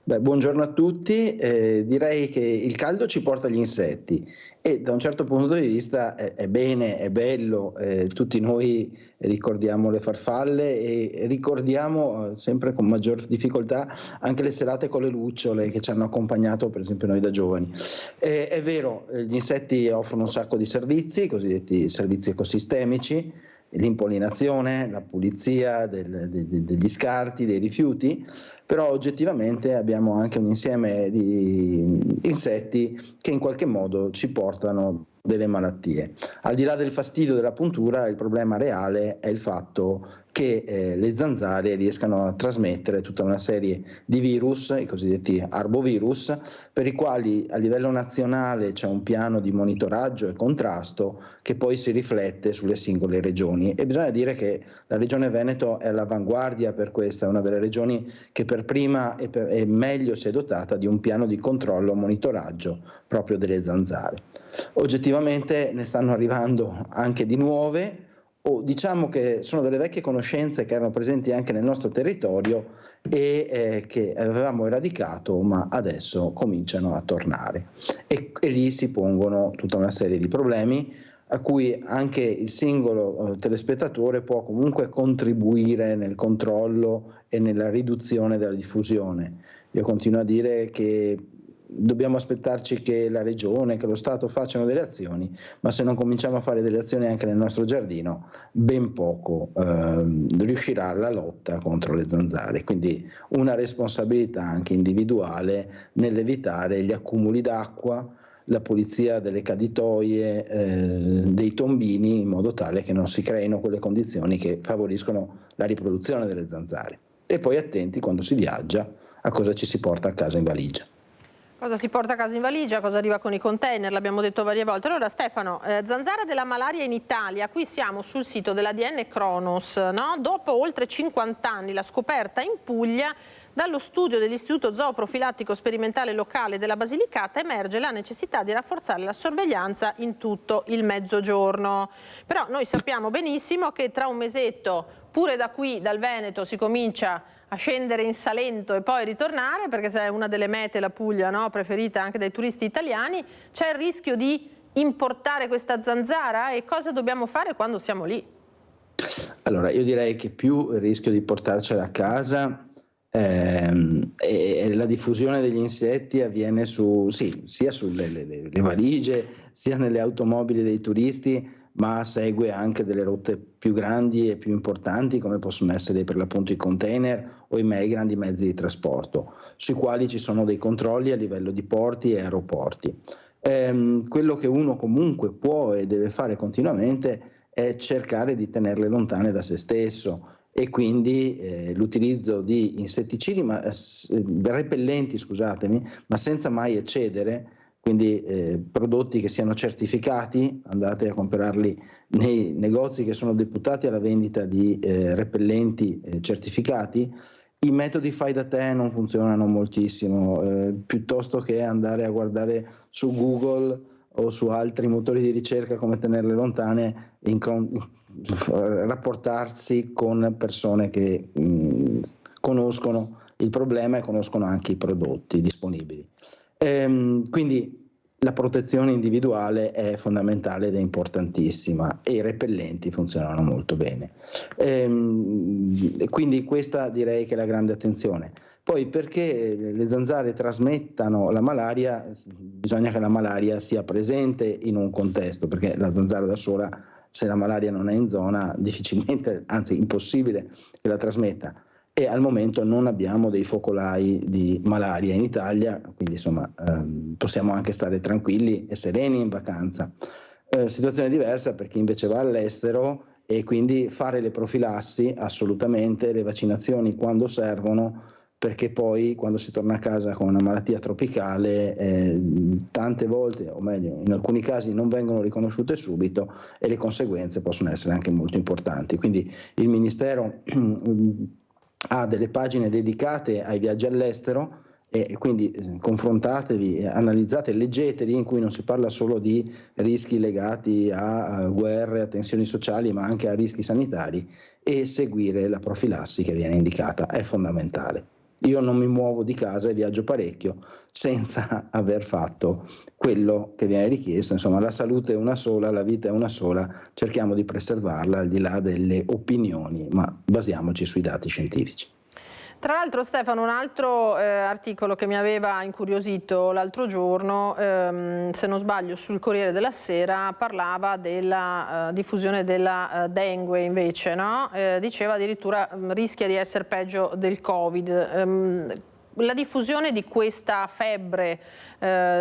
Buongiorno a tutti, direi che il caldo ci porta agli insetti e da un certo punto di vista è bene, è bello, tutti noi ricordiamo le farfalle e ricordiamo sempre con maggior difficoltà anche le serate con le lucciole che ci hanno accompagnato per esempio noi da giovani. È vero, gli insetti offrono un sacco di servizi, i cosiddetti servizi ecosistemici, l'impollinazione, la pulizia degli scarti, dei rifiuti, però oggettivamente abbiamo anche un insieme di insetti che in qualche modo ci portano delle malattie. Al di là del fastidio della puntura, il problema reale è il fatto che le zanzare riescano a trasmettere tutta una serie di virus, i cosiddetti arbovirus, per i quali a livello nazionale c'è un piano di monitoraggio e contrasto che poi si riflette sulle singole regioni, e bisogna dire che la regione Veneto è all'avanguardia per questa, è una delle regioni che per prima e meglio si è dotata di un piano di controllo e monitoraggio proprio delle zanzare. Oggettivamente ne stanno arrivando anche di nuove, o diciamo che sono delle vecchie conoscenze che erano presenti anche nel nostro territorio e che avevamo eradicato, ma adesso cominciano a tornare e lì si pongono tutta una serie di problemi a cui anche il singolo telespettatore può comunque contribuire nel controllo e nella riduzione della diffusione. Io continuo a dire che dobbiamo aspettarci che la regione, che lo Stato facciano delle azioni, ma se non cominciamo a fare delle azioni anche nel nostro giardino, ben poco riuscirà la lotta contro le zanzare. Quindi una responsabilità anche individuale nell'evitare gli accumuli d'acqua, la pulizia delle caditoie, dei tombini, in modo tale che non si creino quelle condizioni che favoriscono la riproduzione delle zanzare. E poi attenti quando si viaggia a cosa ci si porta a casa in valigia. Cosa si porta a casa in valigia, cosa arriva con i container, l'abbiamo detto varie volte. Allora Stefano, zanzara della malaria in Italia, qui siamo sul sito dell'ADN Cronos, no? Dopo oltre 50 anni la scoperta in Puglia, dallo studio dell'Istituto Zooprofilattico Sperimentale Locale della Basilicata emerge la necessità di rafforzare la sorveglianza in tutto il Mezzogiorno. Però noi sappiamo benissimo che tra un mesetto, pure da qui, dal Veneto, si comincia a scendere in Salento e poi ritornare, perché se è una delle mete, la Puglia, no, preferita anche dai turisti italiani, c'è il rischio di importare questa zanzara? E cosa dobbiamo fare quando siamo lì? Allora, io direi che più il rischio di portarcela a casa e la diffusione degli insetti avviene sia sulle valigie, sia nelle automobili dei turisti, ma segue anche delle rotte più grandi e più importanti, come possono essere per l'appunto i container o i grandi mezzi di trasporto, sui quali ci sono dei controlli a livello di porti e aeroporti. Quello che uno comunque può e deve fare continuamente è cercare di tenerle lontane da se stesso, e quindi l'utilizzo di insetticidi, repellenti, scusatemi, ma senza mai eccedere. Quindi prodotti che siano certificati, andate a comprarli nei negozi che sono deputati alla vendita di repellenti certificati. I metodi fai da te non funzionano moltissimo, piuttosto che andare a guardare su Google o su altri motori di ricerca come tenerle lontane, rapportarsi con persone che conoscono il problema e conoscono anche i prodotti disponibili. Quindi la protezione individuale è fondamentale ed è importantissima, e i repellenti funzionano molto bene. Quindi questa direi che è la grande attenzione. Poi, perché le zanzare trasmettano la malaria, bisogna che la malaria sia presente in un contesto, perché la zanzara da sola, se la malaria non è in zona, difficilmente, anzi impossibile che la trasmetta. E al momento non abbiamo dei focolai di malaria in Italia, quindi insomma possiamo anche stare tranquilli e sereni in vacanza. Situazione diversa per chi invece va all'estero, e quindi fare le profilassi assolutamente, le vaccinazioni quando servono, perché poi quando si torna a casa con una malattia tropicale tante volte, o meglio in alcuni casi, non vengono riconosciute subito e le conseguenze possono essere anche molto importanti. Quindi il Ministero ha delle pagine dedicate ai viaggi all'estero, e quindi confrontatevi, analizzate, leggeteli, in cui non si parla solo di rischi legati a guerre, a tensioni sociali, ma anche a rischi sanitari, e seguire la profilassi che viene indicata è fondamentale. Io non mi muovo di casa e viaggio parecchio senza aver fatto quello che viene richiesto. Insomma, la salute è una sola, la vita è una sola, cerchiamo di preservarla al di là delle opinioni, ma basiamoci sui dati scientifici. Tra l'altro, Stefano, un altro articolo che mi aveva incuriosito l'altro giorno, se non sbaglio sul Corriere della Sera, parlava della diffusione della dengue invece, no? Diceva addirittura rischia di essere peggio del Covid. La diffusione di questa febbre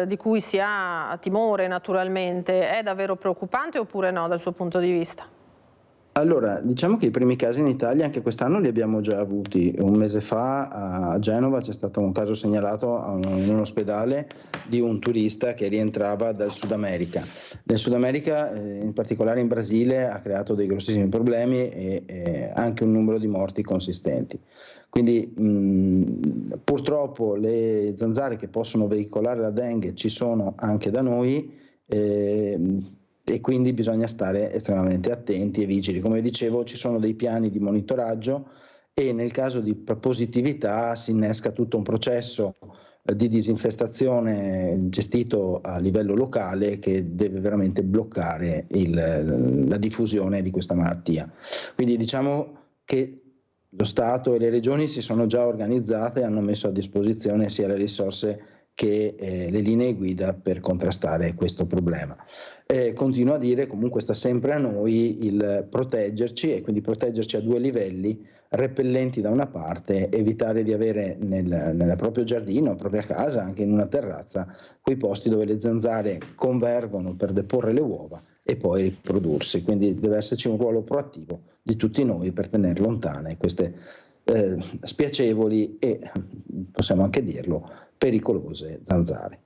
di cui si ha timore naturalmente è davvero preoccupante oppure no dal suo punto di vista? Allora, diciamo che i primi casi in Italia anche quest'anno li abbiamo già avuti. Un mese fa a Genova c'è stato un caso segnalato in un ospedale di un turista che rientrava dal Sud America. Nel Sud America, in particolare in Brasile, ha creato dei grossissimi problemi e anche un numero di morti consistenti. Quindi purtroppo le zanzare che possono veicolare la dengue ci sono anche da noi, e quindi bisogna stare estremamente attenti e vigili. Come dicevo, ci sono dei piani di monitoraggio, e nel caso di positività si innesca tutto un processo di disinfestazione gestito a livello locale, che deve veramente bloccare la diffusione di questa malattia. Quindi diciamo che lo Stato e le regioni si sono già organizzate e hanno messo a disposizione sia le risorse che le linee guida per contrastare questo problema. Continuo a dire, comunque sta sempre a noi il proteggerci, e quindi proteggerci a due livelli, repellenti da una parte, evitare di avere nel proprio giardino, propria casa, anche in una terrazza, quei posti dove le zanzare convergono per deporre le uova e poi riprodursi. Quindi deve esserci un ruolo proattivo di tutti noi per tenere lontane queste spiacevoli e, possiamo anche dirlo, pericolose zanzare.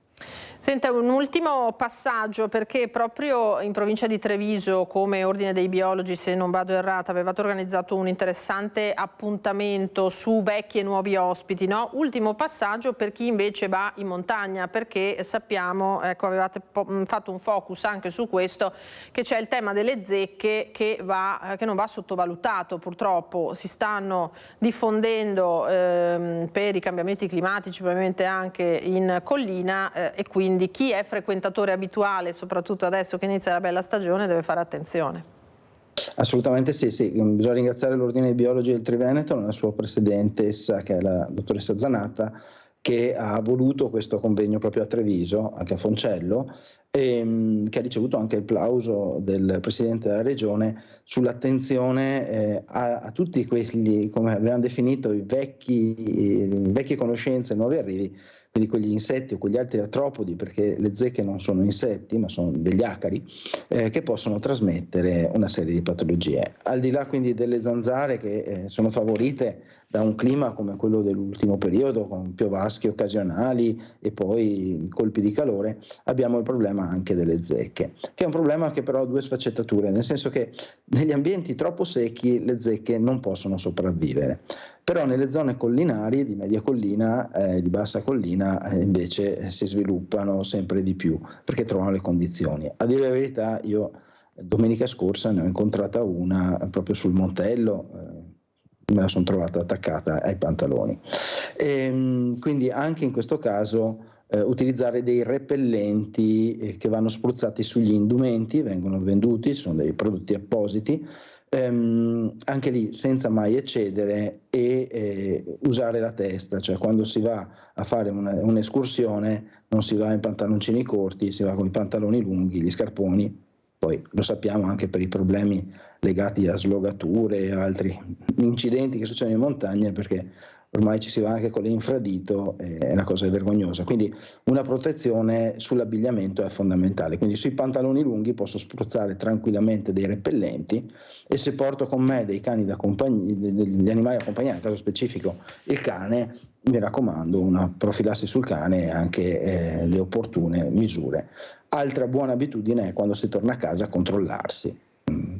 Senta, un ultimo passaggio, perché proprio in provincia di Treviso, come Ordine dei Biologi, se non vado errata, avevate organizzato un interessante appuntamento su vecchi e nuovi ospiti, no? Ultimo passaggio per chi invece va in montagna, perché sappiamo, ecco, avevate fatto un focus anche su questo, che c'è il tema delle zecche che non va sottovalutato. Purtroppo si stanno diffondendo per i cambiamenti climatici, probabilmente anche in collina, e quindi chi è frequentatore abituale, soprattutto adesso che inizia la bella stagione, deve fare attenzione. Assolutamente sì. Bisogna ringraziare l'Ordine dei Biologi del Triveneto, la sua presidentessa, che è la dottoressa Zanatta, che ha voluto questo convegno proprio a Treviso, anche a Foncello, e che ha ricevuto anche il plauso del Presidente della Regione sull'attenzione a tutti quelli, come abbiamo definito, i vecchie conoscenze, i nuovi arrivi, quindi quegli insetti o quegli altri artropodi, perché le zecche non sono insetti ma sono degli acari, che possono trasmettere una serie di patologie. Al di là quindi delle zanzare che sono favorite da un clima come quello dell'ultimo periodo, con piovaschi occasionali e poi colpi di calore, abbiamo il problema anche delle zecche, che è un problema che però ha due sfaccettature, nel senso che negli ambienti troppo secchi le zecche non possono sopravvivere. Però nelle zone collinari, di media collina, di bassa collina, invece si sviluppano sempre di più, perché trovano le condizioni. A dire la verità, io domenica scorsa ne ho incontrata una proprio sul Montello, me la sono trovata attaccata ai pantaloni. Quindi anche in questo caso utilizzare dei repellenti che vanno spruzzati sugli indumenti, vengono venduti, sono dei prodotti appositi, anche lì senza mai eccedere e usare la testa, cioè quando si va a fare un'escursione non si va in pantaloncini corti, si va con i pantaloni lunghi, gli scarponi. Poi lo sappiamo anche per i problemi legati a slogature e altri incidenti che succedono in montagna, perché ormai ci si va anche con l'infradito e la cosa è vergognosa. Quindi una protezione sull'abbigliamento è fondamentale. Quindi sui pantaloni lunghi posso spruzzare tranquillamente dei repellenti, e se porto con me dei cani da compagnia, degli animali da compagnia, nel caso specifico il cane, mi raccomando una profilassi sul cane e anche le opportune misure. Altra buona abitudine è, quando si torna a casa, controllarsi.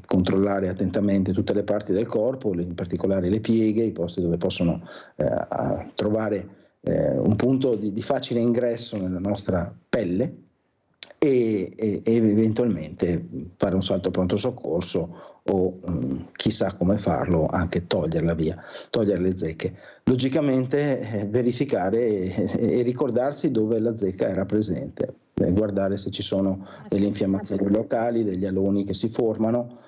Controllare attentamente tutte le parti del corpo, in particolare le pieghe, i posti dove possono trovare un punto di facile ingresso nella nostra pelle, e eventualmente fare un salto pronto soccorso o chissà come farlo, anche toglierla via, togliere le zecche. Logicamente verificare e ricordarsi dove la zecca era presente, guardare se ci sono delle infiammazioni locali, degli aloni che si formano.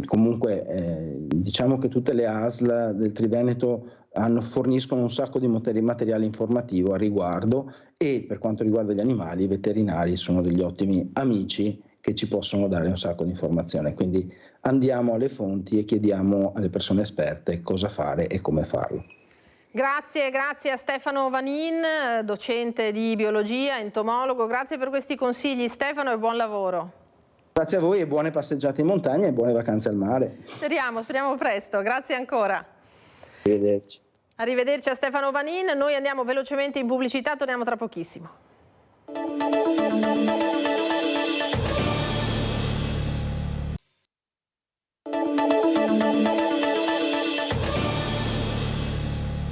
Comunque diciamo che tutte le ASL del Triveneto forniscono un sacco di materiale informativo a riguardo, e per quanto riguarda gli animali, i veterinari sono degli ottimi amici che ci possono dare un sacco di informazione. Quindi andiamo alle fonti e chiediamo alle persone esperte cosa fare e come farlo. Grazie a Stefano Vanin, docente di biologia, entomologo. Grazie per questi consigli, Stefano, e buon lavoro. Grazie a voi e buone passeggiate in montagna e buone vacanze al mare. Speriamo presto. Grazie ancora. Arrivederci. Arrivederci a Stefano Vanin. Noi andiamo velocemente in pubblicità, torniamo tra pochissimo.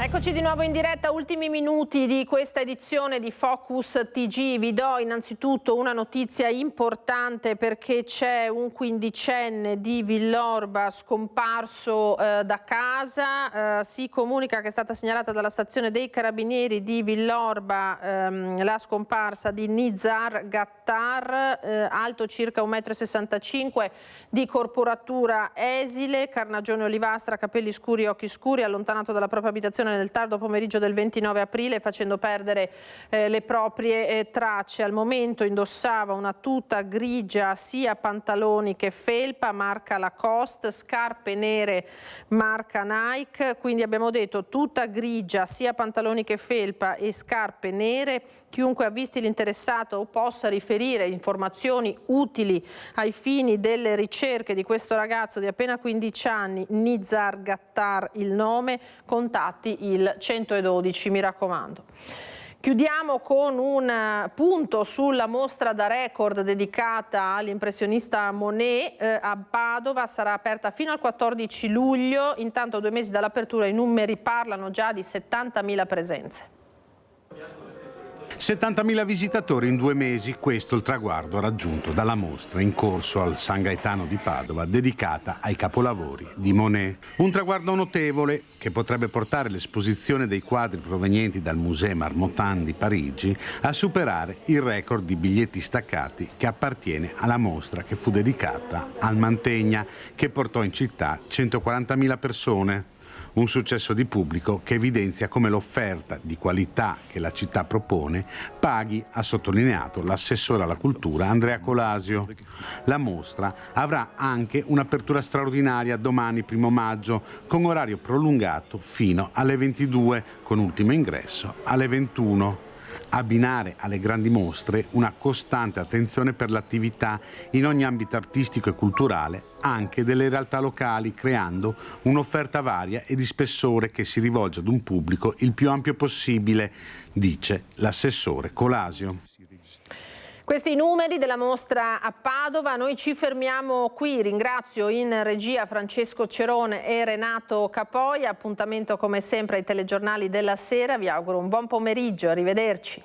Eccoci di nuovo in diretta, ultimi minuti di questa edizione di Focus TG. Vi do innanzitutto una notizia importante, perché c'è un quindicenne di Villorba scomparso da casa. Si comunica che è stata segnalata dalla stazione dei Carabinieri di Villorba la scomparsa di Nizar Gattar, alto circa 1,65 m, di corporatura esile, carnagione olivastra, capelli scuri, occhi scuri, allontanato dalla propria abitazione nel tardo pomeriggio del 29 aprile facendo perdere le proprie tracce. Al momento indossava una tuta grigia sia pantaloni che felpa, marca Lacoste, scarpe nere marca Nike, quindi abbiamo detto tuta grigia sia pantaloni che felpa e scarpe nere. Chiunque avvisti l'interessato o possa riferire informazioni utili ai fini delle ricerche di questo ragazzo di appena 15 anni, Nizar Gattar il nome, contatti il 112, mi raccomando. Chiudiamo con un punto sulla mostra da record dedicata all'impressionista Monet a Padova. Sarà aperta fino al 14 luglio, intanto a 2 mesi dall'apertura i numeri parlano già di 70.000 presenze. 70.000 visitatori in 2 mesi, questo il traguardo raggiunto dalla mostra in corso al San Gaetano di Padova dedicata ai capolavori di Monet. Un traguardo notevole che potrebbe portare l'esposizione dei quadri provenienti dal Musée Marmottan di Parigi a superare il record di biglietti staccati che appartiene alla mostra che fu dedicata al Mantegna, che portò in città 140.000 persone. Un successo di pubblico che evidenzia come l'offerta di qualità che la città propone paghi, ha sottolineato l'assessore alla cultura Andrea Colasio. La mostra avrà anche un'apertura straordinaria domani 1° maggio con orario prolungato fino alle 22 con ultimo ingresso alle 21. Abbinare alle grandi mostre una costante attenzione per l'attività in ogni ambito artistico e culturale, anche delle realtà locali, creando un'offerta varia e di spessore che si rivolge ad un pubblico il più ampio possibile, dice l'assessore Colasio. Questi i numeri della mostra a Padova, noi ci fermiamo qui, ringrazio in regia Francesco Cerone e Renato Capoia, appuntamento come sempre ai telegiornali della sera, vi auguro un buon pomeriggio, arrivederci.